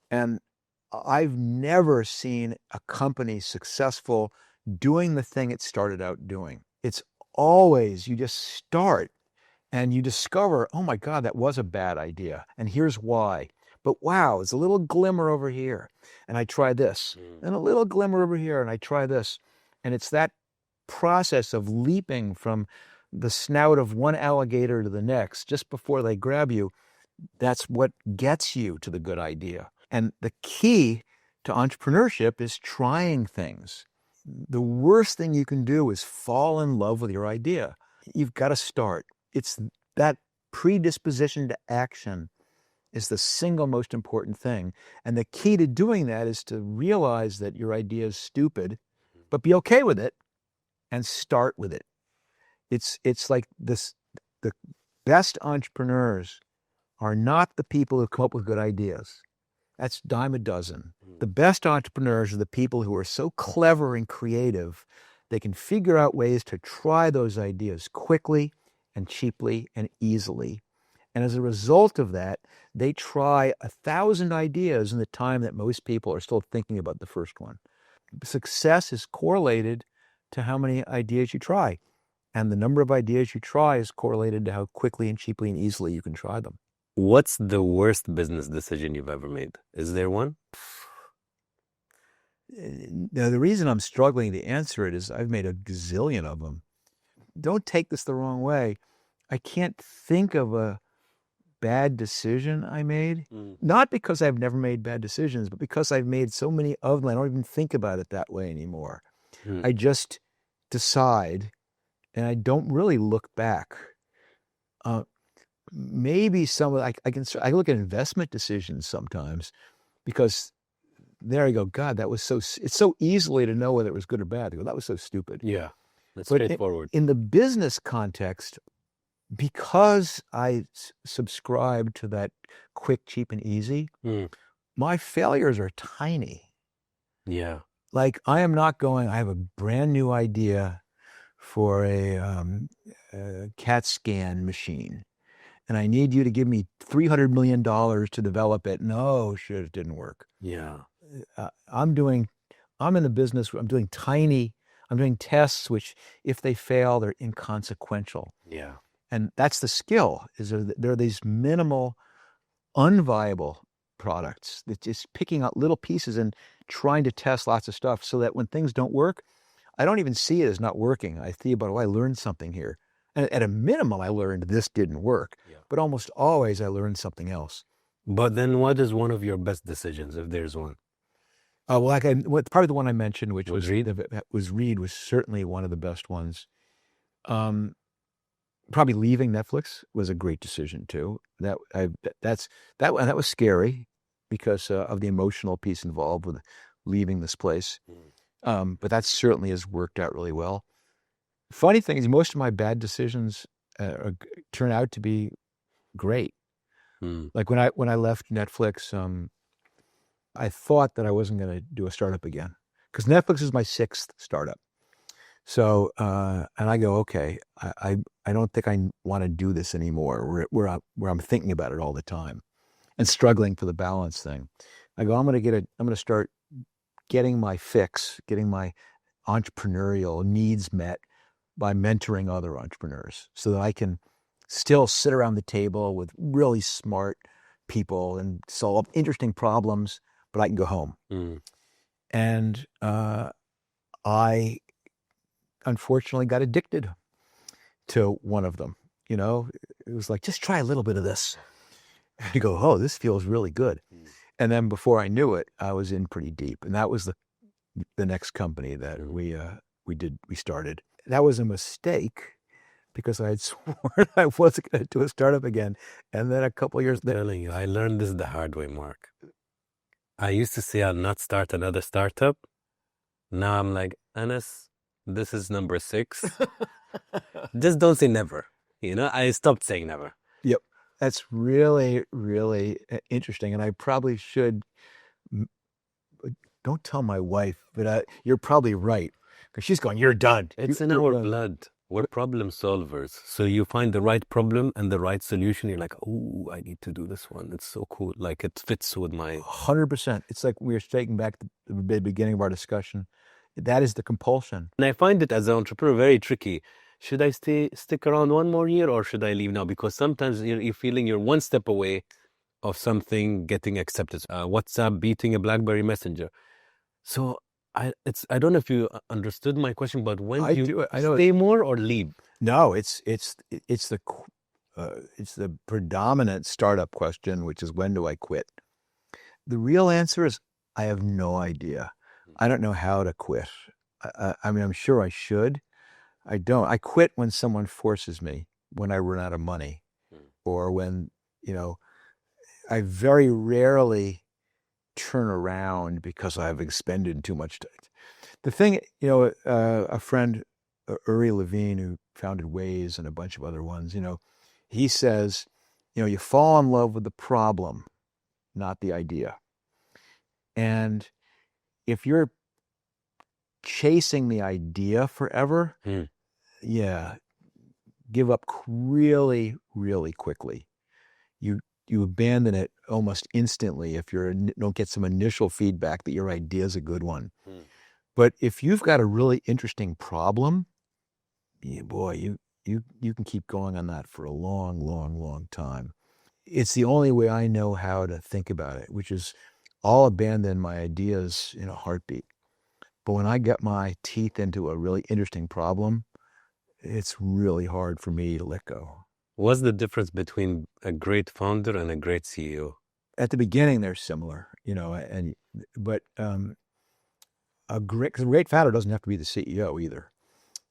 Speaker 5: And I've never seen a company successful doing the thing it started out doing. It's always, you just start and you discover, oh my God, that was a bad idea. And here's why. But wow, there's a little glimmer over here. And I try this. And a little glimmer over here. And I try this. And it's that process of leaping from the snout of one alligator to the next, just before they grab you. That's what gets you to the good idea. And the key to entrepreneurship is trying things. The worst thing you can do is fall in love with your idea. You've got to start. It's that predisposition to action is the single most important thing. And the key to doing that is to realize that your idea is stupid, but be okay with it and start with it. It's like this, the best entrepreneurs are not the people who come up with good ideas. That's dime a dozen. The best entrepreneurs are the people who are so clever and creative, they can figure out ways to try those ideas quickly and cheaply and easily. And as a result of that, they try 1,000 ideas in the time that most people are still thinking about the first one. Success is correlated to how many ideas you try. And the number of ideas you try is correlated to how quickly and cheaply and easily you can try them.
Speaker 1: What's the worst business decision you've ever made? Is there one?
Speaker 5: Now, the reason I'm struggling to answer it is I've made a gazillion of them. Don't take this the wrong way. I can't think of a bad decision I made. Not because I've never made bad decisions, but because I've made so many of them, I don't even think about it that way anymore. I just decide, and I don't really look back. Maybe some of I look at investment decisions sometimes, because there you go. God, that was it's so easily to know whether it was good or bad. I go, that was so stupid.
Speaker 1: Yeah, that's
Speaker 5: But
Speaker 1: straightforward.
Speaker 5: in the business context, because I subscribe to that quick, cheap, and easy, my failures are tiny.
Speaker 1: Yeah.
Speaker 5: Like I am not going, I have a brand new idea for a CAT scan machine, and I need you to give me $300 million to develop it. No, shit, it didn't work.
Speaker 1: Yeah.
Speaker 5: I'm in the business, I'm doing tests, which if they fail, they're inconsequential.
Speaker 1: Yeah.
Speaker 5: And that's the skill, is there are these minimal, unviable products that just picking out little pieces and trying to test lots of stuff so that when things don't work, I don't even see it as not working. I think about, I learned something here. And at a minimum, I learned this didn't work. Yeah. But almost always I learned something else.
Speaker 1: But then what is one of your best decisions, if there's one?
Speaker 5: Well, probably the one I mentioned, which was
Speaker 1: Read?
Speaker 5: Read was certainly one of the best ones. Probably leaving Netflix was a great decision too. That was scary because of the emotional piece involved with leaving this place. But that certainly has worked out really well. Funny thing is, most of my bad decisions turn out to be great. Like when I left Netflix, I thought that I wasn't going to do a startup again because Netflix is my 6th startup. So, and I go, okay, I don't think I want to do this anymore where I'm thinking about it all the time and struggling for the balance thing. I go, I'm going to start getting my fix, getting my entrepreneurial needs met by mentoring other entrepreneurs so that I can still sit around the table with really smart people and solve interesting problems, but I can go home. And I unfortunately got addicted to one of them. You know, it was like, just try a little bit of this. And you go, oh, this feels really good. And then before I knew it, I was in pretty deep. And that was the next company that we started. That was a mistake because I had sworn I wasn't going to do a startup again. And then a couple of years later,
Speaker 1: I'm telling you, I learned this the hard way, Mark. I used to say I'll not start another startup. Now I'm like, Anas, this is number 6. Just don't say never. You know, I stopped saying never.
Speaker 5: Yep. That's really, really interesting. And I probably should, don't tell my wife, but you're probably right. Because she's going, you're done.
Speaker 1: It's in our blood. We're problem solvers. So you find the right problem and the right solution. You're like, oh, I need to do this one. It's so cool. Like it fits with my...
Speaker 5: 100%. It's like we were taking back the beginning of our discussion. That is the compulsion.
Speaker 1: And I find it as an entrepreneur very tricky. Should I stick around one more year or should I leave now? Because sometimes you're feeling you're one step away of something getting accepted. WhatsApp beating a BlackBerry Messenger. So I don't know if you understood my question, but when do you stay more or leave?
Speaker 5: No, it's the predominant startup question, which is when do I quit? The real answer is I have no idea. I don't know how to quit. I mean, I'm sure I should. I don't. I quit when someone forces me, when I run out of money, or when, I very rarely turn around because I've expended too much time. The thing, a friend, Uri Levine, who founded Waze and a bunch of other ones, he says, you fall in love with the problem, not the idea. And if you're chasing the idea forever, give up really, really quickly. You abandon it almost instantly if you don't get some initial feedback that your idea is a good one. But if you've got a really interesting problem, you can keep going on that for a long, long, long time. It's the only way I know how to think about it, which is I'll abandon my ideas in a heartbeat. But when I get my teeth into a really interesting problem, it's really hard for me to let go.
Speaker 1: What's the difference between a great founder and a great CEO?
Speaker 5: At the beginning, they're similar, but a great founder doesn't have to be the CEO either.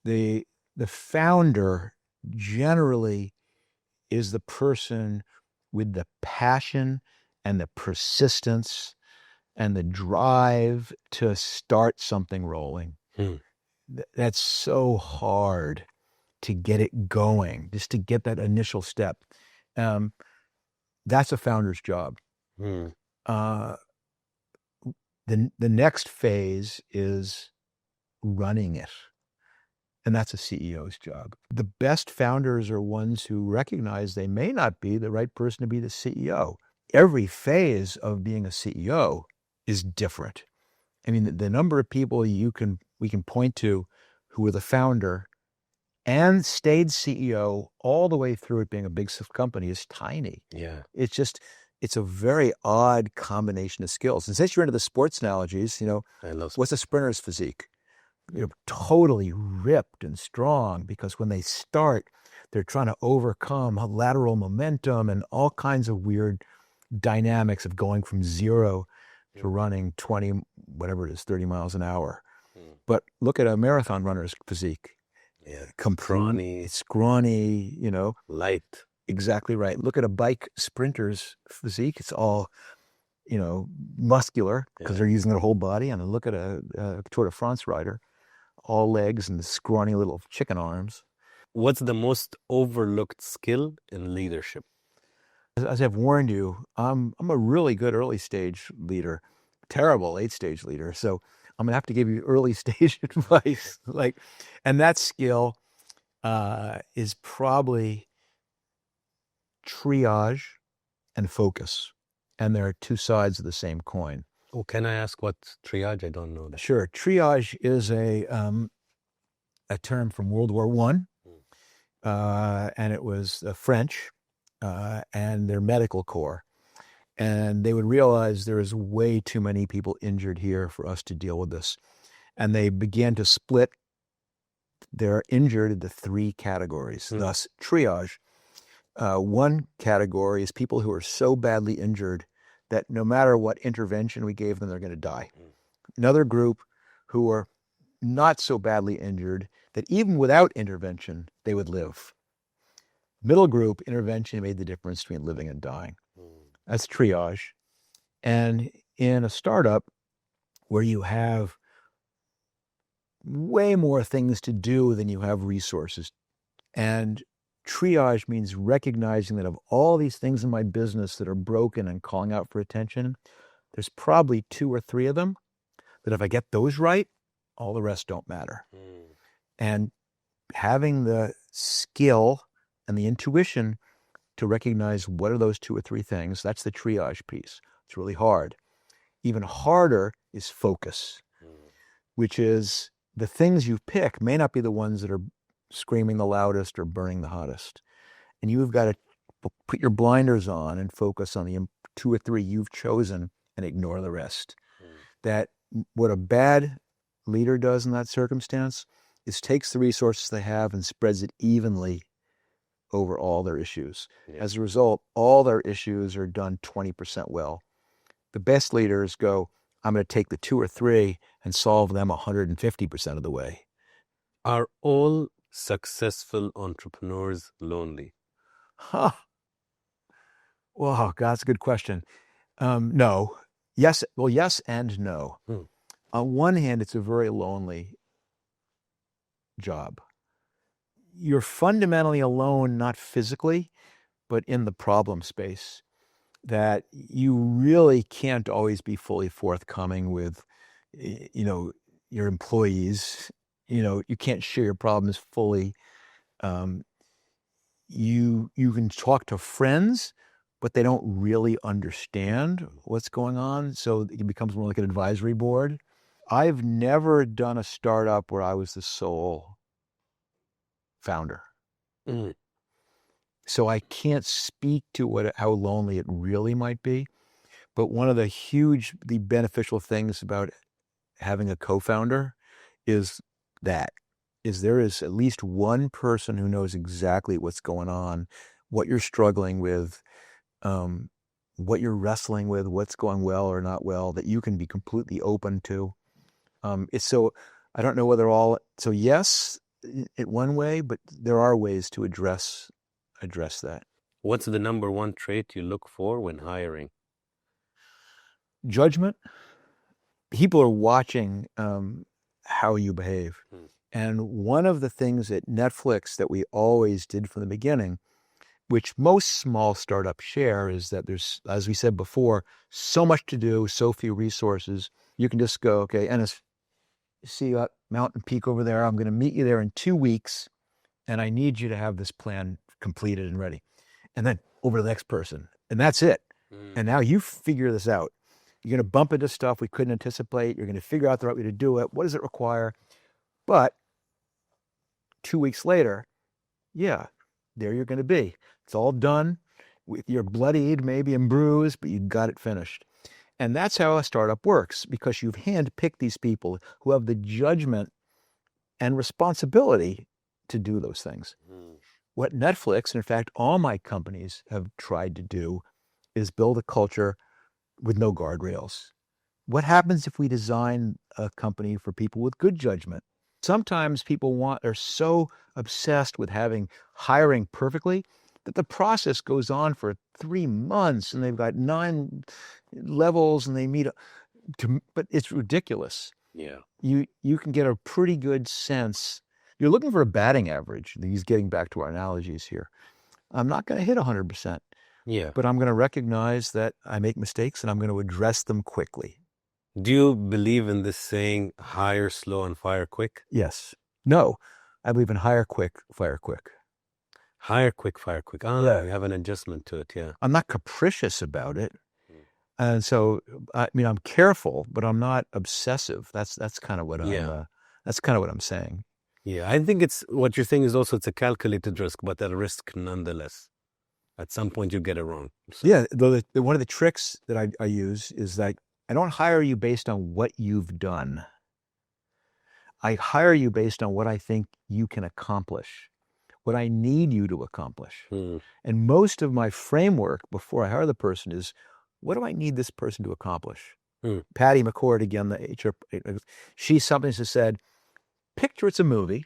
Speaker 5: The founder generally is the person with the passion and the persistence and the drive to start something rolling. That's so hard to get it going, just to get that initial step. That's a founder's job. The next phase is running it. And that's a CEO's job. The best founders are ones who recognize they may not be the right person to be the CEO. Every phase of being a CEO is different. I mean, the number of people we can point to who were the founder and stayed CEO all the way through it being a big company is tiny.
Speaker 1: Yeah.
Speaker 5: It's a very odd combination of skills. And since you're into the sports analogies,
Speaker 1: I love
Speaker 5: what's a sprinter's physique? Totally ripped and strong, because when they start, they're trying to overcome lateral momentum and all kinds of weird dynamics of going from zero to running 20, whatever it is, 30 miles an hour. But look at a marathon runner's physique.
Speaker 1: Yeah.
Speaker 5: Scrawny,
Speaker 1: Light.
Speaker 5: Exactly right. Look at a bike sprinter's physique. It's all, muscular because they're using their whole body. And then look at a Tour de France rider, all legs and scrawny little chicken arms.
Speaker 1: What's the most overlooked skill in leadership?
Speaker 5: As I've warned you, I'm a really good early stage leader, terrible late stage leader. So I'm gonna have to give you early stage advice. And that skill is probably triage and focus. And there are two sides of the same coin.
Speaker 1: Oh, can I ask what's triage? I don't know that.
Speaker 5: Sure. Triage is a term from World War I, and it was French and their medical corps. And they would realize there is way too many people injured here for us to deal with this. And they began to split their injured into three categories, thus triage. One category is people who are so badly injured that no matter what intervention we gave them, they're going to die. Another group who are not so badly injured that even without intervention, they would live. Middle group, intervention made the difference between living and dying. That's triage. And in a startup where you have way more things to do than you have resources, and triage means recognizing that of all these things in my business that are broken and calling out for attention, there's probably 2 or 3 of them that if I get those right, all the rest don't matter. And having the skill and the intuition to recognize what are those 2 or 3 things, that's the triage piece. It's really hard. Even harder is focus, which is the things you pick may not be the ones that are screaming the loudest or burning the hottest. And you've got to put your blinders on and focus on the 2 or 3 you've chosen and ignore the rest. That what a bad leader does in that circumstance is takes the resources they have and spreads it evenly over all their issues. As a result, all their issues are done 20% well. The best leaders go, I'm going to take the 2 or 3 and solve them 150% of the way.
Speaker 1: Are all successful entrepreneurs lonely?
Speaker 5: Well, God, that's a good question. No. Yes. Well, yes and no. On one hand, it's a very lonely job. You're fundamentally alone, not physically, but in the problem space, that you really can't always be fully forthcoming with, your employees. You can't share your problems fully. You can talk to friends, but they don't really understand what's going on. So it becomes more like an advisory board. I've never done a startup where I was the sole founder. So I can't speak to how lonely it really might be. But one of the hugely beneficial things about having a co-founder is there is at least one person who knows exactly what's going on, what you're struggling with, what you're wrestling with, what's going well or not well, that you can be completely open to. It's so, I don't know whether so yes, in one way, but there are ways to address that.
Speaker 1: What's the number one trait you look for when hiring?
Speaker 5: Judgment. People are watching how you behave. And one of the things at Netflix that we always did from the beginning, which most small startups share, is that there's, as we said before, so much to do, so few resources. You can just go, okay, Ennis, see that mountain peak over there? I'm going to meet you there in 2 weeks, and I need you to have this plan completed and ready. And then over to the next person, and that's it. And now you figure this out. You're going to bump into stuff we couldn't anticipate. You're going to figure out the right way to do it. What does it require? But 2 weeks later, yeah, there you're going to be. It's all done. You're bloodied, maybe, and bruised, but you got it finished. And that's how a startup works, because you've handpicked these people who have the judgment and responsibility to do those things. What Netflix, and in fact, all my companies have tried to do is build a culture with no guardrails. What happens if we design a company for people with good judgment? Sometimes people are so obsessed with hiring perfectly that the process goes on for 3 months and they've got 9 levels and they meet, but it's ridiculous.
Speaker 1: Yeah.
Speaker 5: You can get a pretty good sense. You're looking for a batting average. He's getting back to our analogies here. I'm not going to hit 100%.
Speaker 1: Yeah.
Speaker 5: But I'm going to recognize that I make mistakes and I'm going to address them quickly.
Speaker 1: Do you believe in this saying, hire slow and fire quick?
Speaker 5: Yes. No. I believe in hire quick, fire quick.
Speaker 1: Hire quick, fire quick. Oh,
Speaker 5: Yeah.
Speaker 1: you have an adjustment to it, yeah.
Speaker 5: I'm not capricious about it. And so, I mean, I'm careful, but I'm not obsessive. That's kind of what that's kind of what I'm saying.
Speaker 1: Yeah, I think what you're saying is also it's a calculated risk, but a risk nonetheless. At some point you get it wrong. So.
Speaker 5: Yeah, one of the tricks that I use is that I don't hire you based on what you've done. I hire you based on what I think you can accomplish, what I need you to accomplish. And most of my framework before I hire the person is, what do I need this person to accomplish? Patty McCord, again, the HR, she said, picture it's a movie,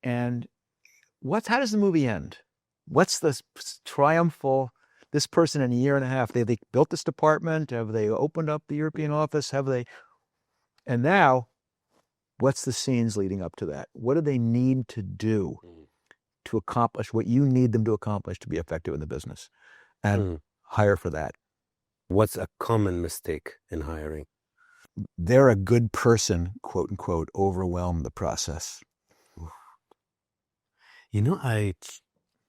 Speaker 5: and how does the movie end? What's the triumphal, this person in a year and a half, they built this department, have they opened up the European office, and now, what's the scenes leading up to that? What do they need to do to accomplish what you need them to accomplish to be effective in the business? And hire for that.
Speaker 1: What's a common mistake in hiring?
Speaker 5: They're a good person, quote unquote, overwhelm the process.
Speaker 1: You know,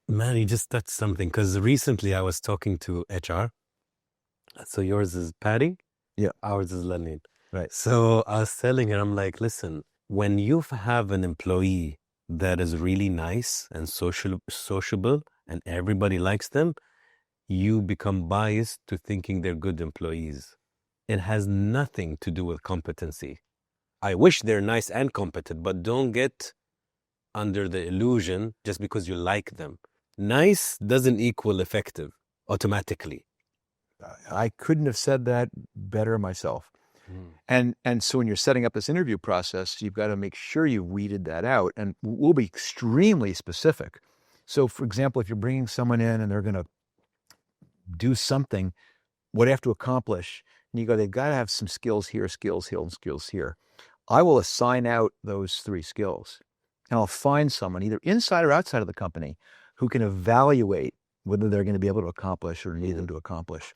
Speaker 1: man, you just touched something, because recently I was talking to HR. So yours is Patty?
Speaker 5: Yeah.
Speaker 1: Ours is Lenin.
Speaker 5: Right.
Speaker 1: So I was telling her, I'm like, listen, when you have an employee that is really nice and sociable and everybody likes them, you become biased to thinking they're good employees. It has nothing to do with competency. I wish they're nice and competent, but don't get under the illusion just because you like them. Nice doesn't equal effective automatically.
Speaker 5: I couldn't have said that better myself. And so when you're setting up this interview process, you've got to make sure you've weeded that out, and we'll be extremely specific. So for example, if you're bringing someone in and they're going to do something, what do you have to accomplish? And you go, they've got to have some skills here, skills here, and skills here. I will assign out those 3 skills, and I'll find someone either inside or outside of the company who can evaluate whether they're going to be able to accomplish or need them to accomplish.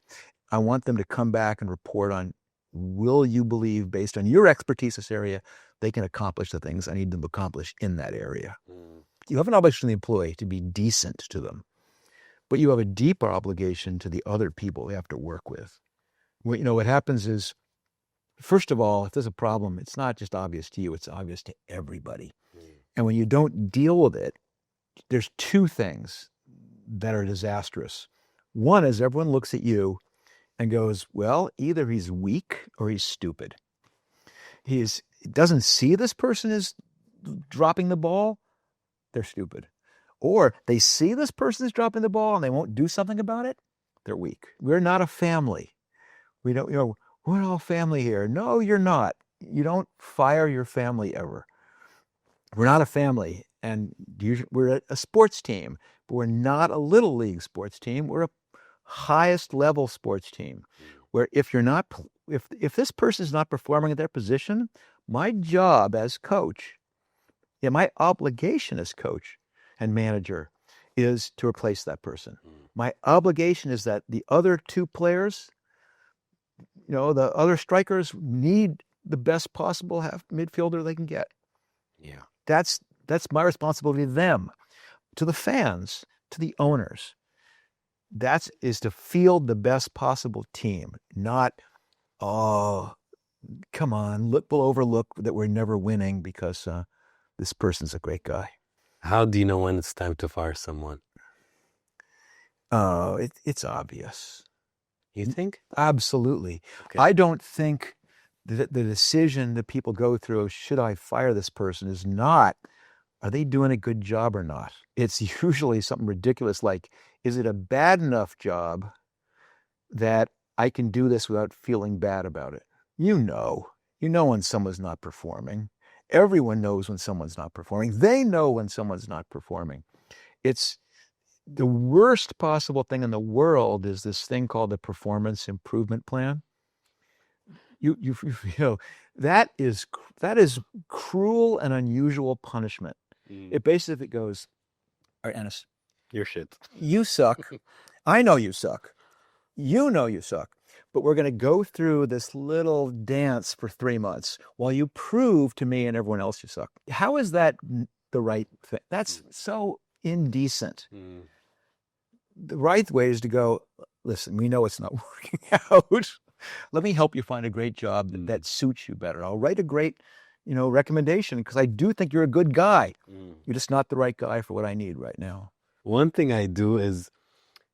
Speaker 5: I want them to come back and report on, will you believe, based on your expertise in this area, they can accomplish the things I need them to accomplish in that area. You have an obligation to the employee to be decent to them, but you have a deeper obligation to the other people you have to work with. What happens is, first of all, if there's a problem, it's not just obvious to you, it's obvious to everybody. And when you don't deal with it, there's 2 things that are disastrous. One is everyone looks at you and goes, well, either he's weak or he's stupid. He doesn't see this person is dropping the ball, they're stupid. Or they see this person is dropping the ball and they won't do something about it, they're weak. We're not a family. We don't, we're all family here. No, you're not. You don't fire your family ever. We're not a family. And we're a sports team, but we're not a little league sports team. We're a highest level sports team, where if this person is not performing at their position, my job as coach And my obligation as coach and manager is to replace that person. My obligation is that the other two players, the other strikers need the best possible half midfielder they can get.
Speaker 1: Yeah.
Speaker 5: That's my responsibility to them, to the fans, to the owners. That is to field the best possible team, not, oh, come on, we'll overlook that we're never winning because this person's a great guy.
Speaker 1: How do you know when it's time to fire someone?
Speaker 5: It's obvious.
Speaker 1: You think?
Speaker 5: Absolutely.
Speaker 1: Okay.
Speaker 5: I don't think that the decision that people go through, should I fire this person, is not, are they doing a good job or not? It's usually something ridiculous like, is it a bad enough job that I can do this without feeling bad about it? You know when someone's not performing. Everyone knows when someone's not performing. They know when someone's not performing. It's the worst possible thing in the world is this thing called the performance improvement plan. You know, that is cruel and unusual punishment. It basically goes, all right, Ennis,
Speaker 1: Your shit.
Speaker 5: you suck. I know you suck. You know you suck. But we're going to go through this little dance for 3 months while you prove to me and everyone else you suck. How is that the right thing? That's so indecent. The right way is to go, listen, we know it's not working out. Let me help you find a great job that suits you better. I'll write a great, recommendation because I do think you're a good guy. You're just not the right guy for what I need right now.
Speaker 1: One thing I do is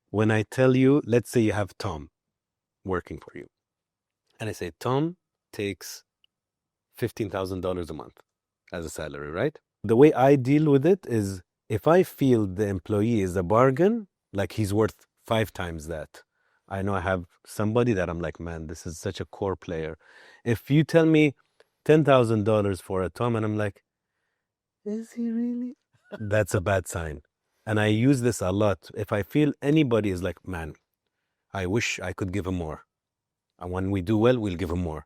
Speaker 1: when I tell you, let's say you have Tom working for you. And I say, Tom takes $15,000 a month as a salary, right? The way I deal with it is if I feel the employee is a bargain, like he's worth 5 times that, I know I have somebody that I'm like, man, this is such a core player. If you tell me $10,000 for a Tom and I'm like, is he really? That's a bad sign. And I use this a lot. If I feel anybody is like, man, I wish I could give him more. And when we do well, we'll give him more.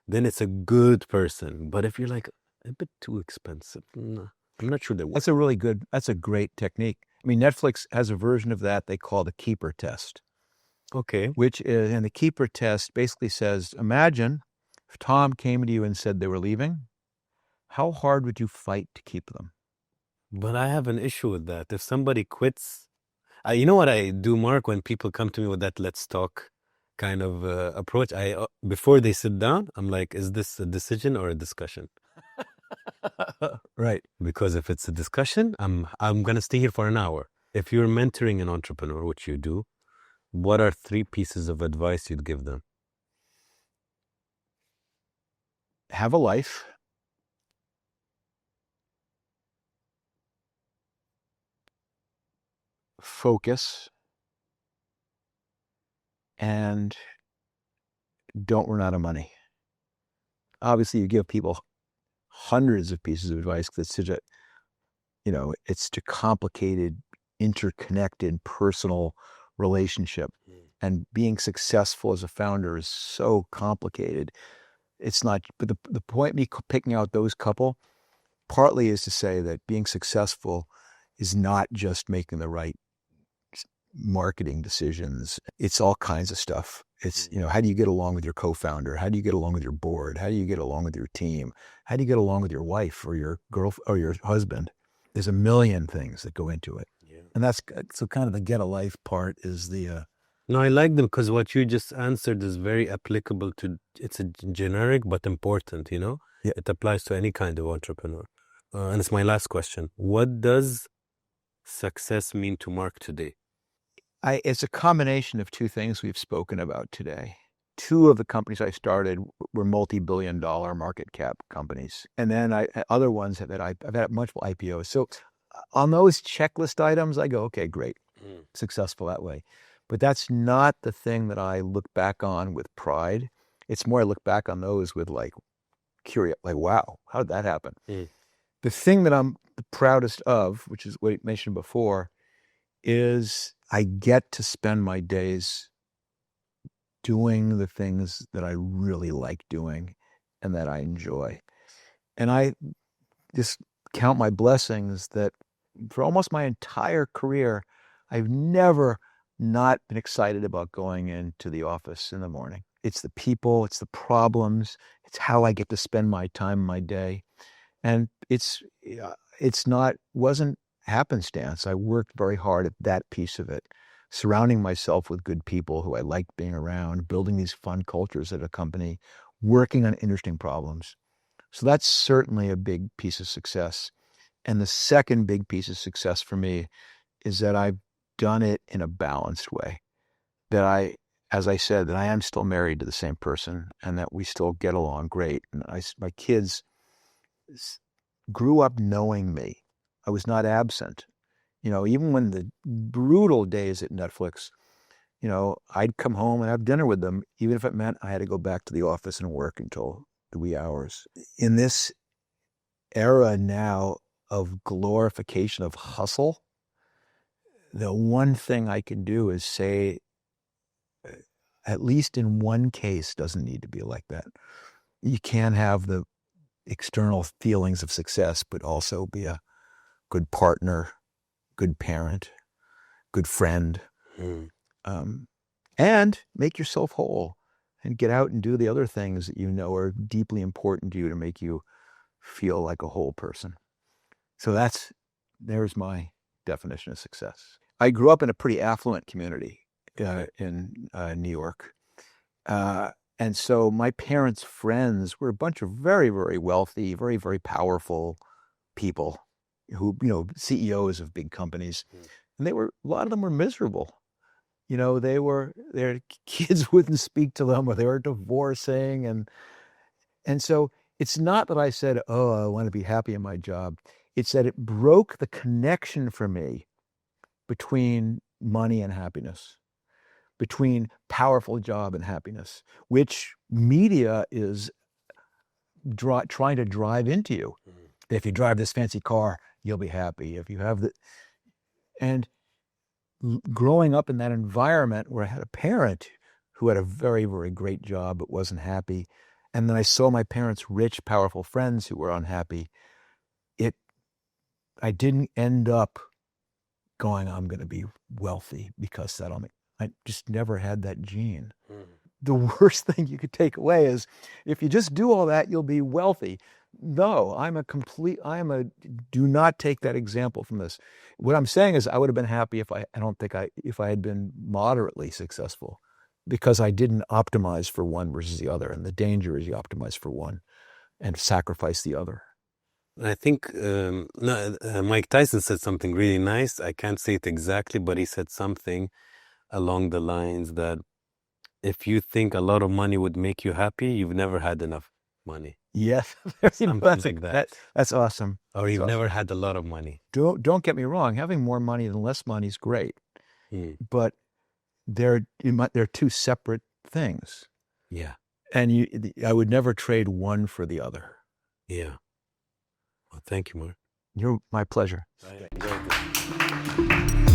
Speaker 1: Then it's a good person. But if you're like, a bit too expensive, no, I'm not sure that works.
Speaker 5: That's a great technique. I mean, Netflix has a version of that they call the keeper test.
Speaker 1: Okay.
Speaker 5: And the keeper test basically says, imagine if Tom came to you and said they were leaving, how hard would you fight to keep them?
Speaker 1: But I have an issue with that. If somebody quits, you know what I do, Mark, when people come to me with that let's talk kind of approach, before they sit down, I'm like, is this a decision or a discussion?
Speaker 5: Right.
Speaker 1: Because if it's a discussion, I'm going to stay here for an hour. If you're mentoring an entrepreneur, which you do, what are 3 pieces of advice you'd give them?
Speaker 5: Have a life. Focus. And don't run out of money. Obviously, you give people hundreds of pieces of advice because it's a complicated, interconnected, personal relationship. And being successful as a founder is so complicated. It's not, but the point me picking out those couple partly is to say that being successful is not just making the right marketing decisions. It's all kinds of stuff. It's, how do you get along with your co-founder? How do you get along with your board? How do you get along with your team? How do you get along with your wife or your girlfriend or your husband? There's a million things that go into it. Yeah. And that's, so kind of the get a life part is the...
Speaker 1: No, I like them because what you just answered is very applicable to, it's a generic but important, Yeah. It applies to any kind of entrepreneur. And it's my last question. What does success mean to Mark today?
Speaker 5: It's a combination of 2 things we've spoken about today. 2 of the companies I started were multi-billion-dollar market cap companies. And then other ones that I've had multiple IPOs. So on those checklist items, I go, okay, great, successful that way. But that's not the thing that I look back on with pride. It's more I look back on those with curious, wow, how did that happen? The thing that I'm the proudest of, which is what I mentioned before, is I get to spend my days doing the things that I really like doing and that I enjoy. And I just count my blessings that for almost my entire career, I've never not been excited about going into the office in the morning. It's the people, it's the problems, it's how I get to spend my time, my day. And wasn't happenstance. I worked very hard at that piece of it, surrounding myself with good people who I liked being around, building these fun cultures at a company, working on interesting problems. So that's certainly a big piece of success. And the second big piece of success for me is that I've done it in a balanced way. That as I said, that I am still married to the same person and that we still get along great. And my kids grew up knowing me. I was not absent. Even when the brutal days at Netflix, I'd come home and have dinner with them, even if it meant I had to go back to the office and work until the wee hours. In this era now of glorification of hustle, the one thing I can do is say, at least in one case, doesn't need to be like that. You can have the external feelings of success, but also be a good partner, good parent, good friend, and make yourself whole and get out and do the other things that are deeply important to you to make you feel like a whole person. So there's my definition of success. I grew up in a pretty affluent community in New York. And so my parents' friends were a bunch of very, very wealthy, very, very powerful people who, CEOs of big companies. And a lot of them were miserable. Their kids wouldn't speak to them, or they were divorcing. And so it's not that I said, oh, I want to be happy in my job. It's that it broke the connection for me between money and happiness, between powerful job and happiness, which media is trying to drive into you. If you drive this fancy car, you'll be happy. If you have and growing up in that environment where I had a parent who had a very, very great job but wasn't happy, and then I saw my parents' rich, powerful friends who were unhappy, I didn't end up going, I'm going to be wealthy because I just never had that gene. The worst thing you could take away is if you just do all that, you'll be wealthy. No, do not take that example from this. What I'm saying is I would have been happy if I had been moderately successful, because I didn't optimize for one versus the other. And the danger is you optimize for one and sacrifice the other.
Speaker 1: I think Mike Tyson said something really nice. I can't say it exactly, but he said something along the lines that if you think a lot of money would make you happy, you've never had enough money.
Speaker 5: Yes,
Speaker 1: something like that.
Speaker 5: That's awesome.
Speaker 1: Or you've never had a lot of money.
Speaker 5: Don't get me wrong. Having more money than less money is great, but they're two separate things.
Speaker 1: Yeah,
Speaker 5: and I would never trade one for the other.
Speaker 1: Yeah. Well, thank you, Mark.
Speaker 5: My pleasure.
Speaker 1: I enjoyed this.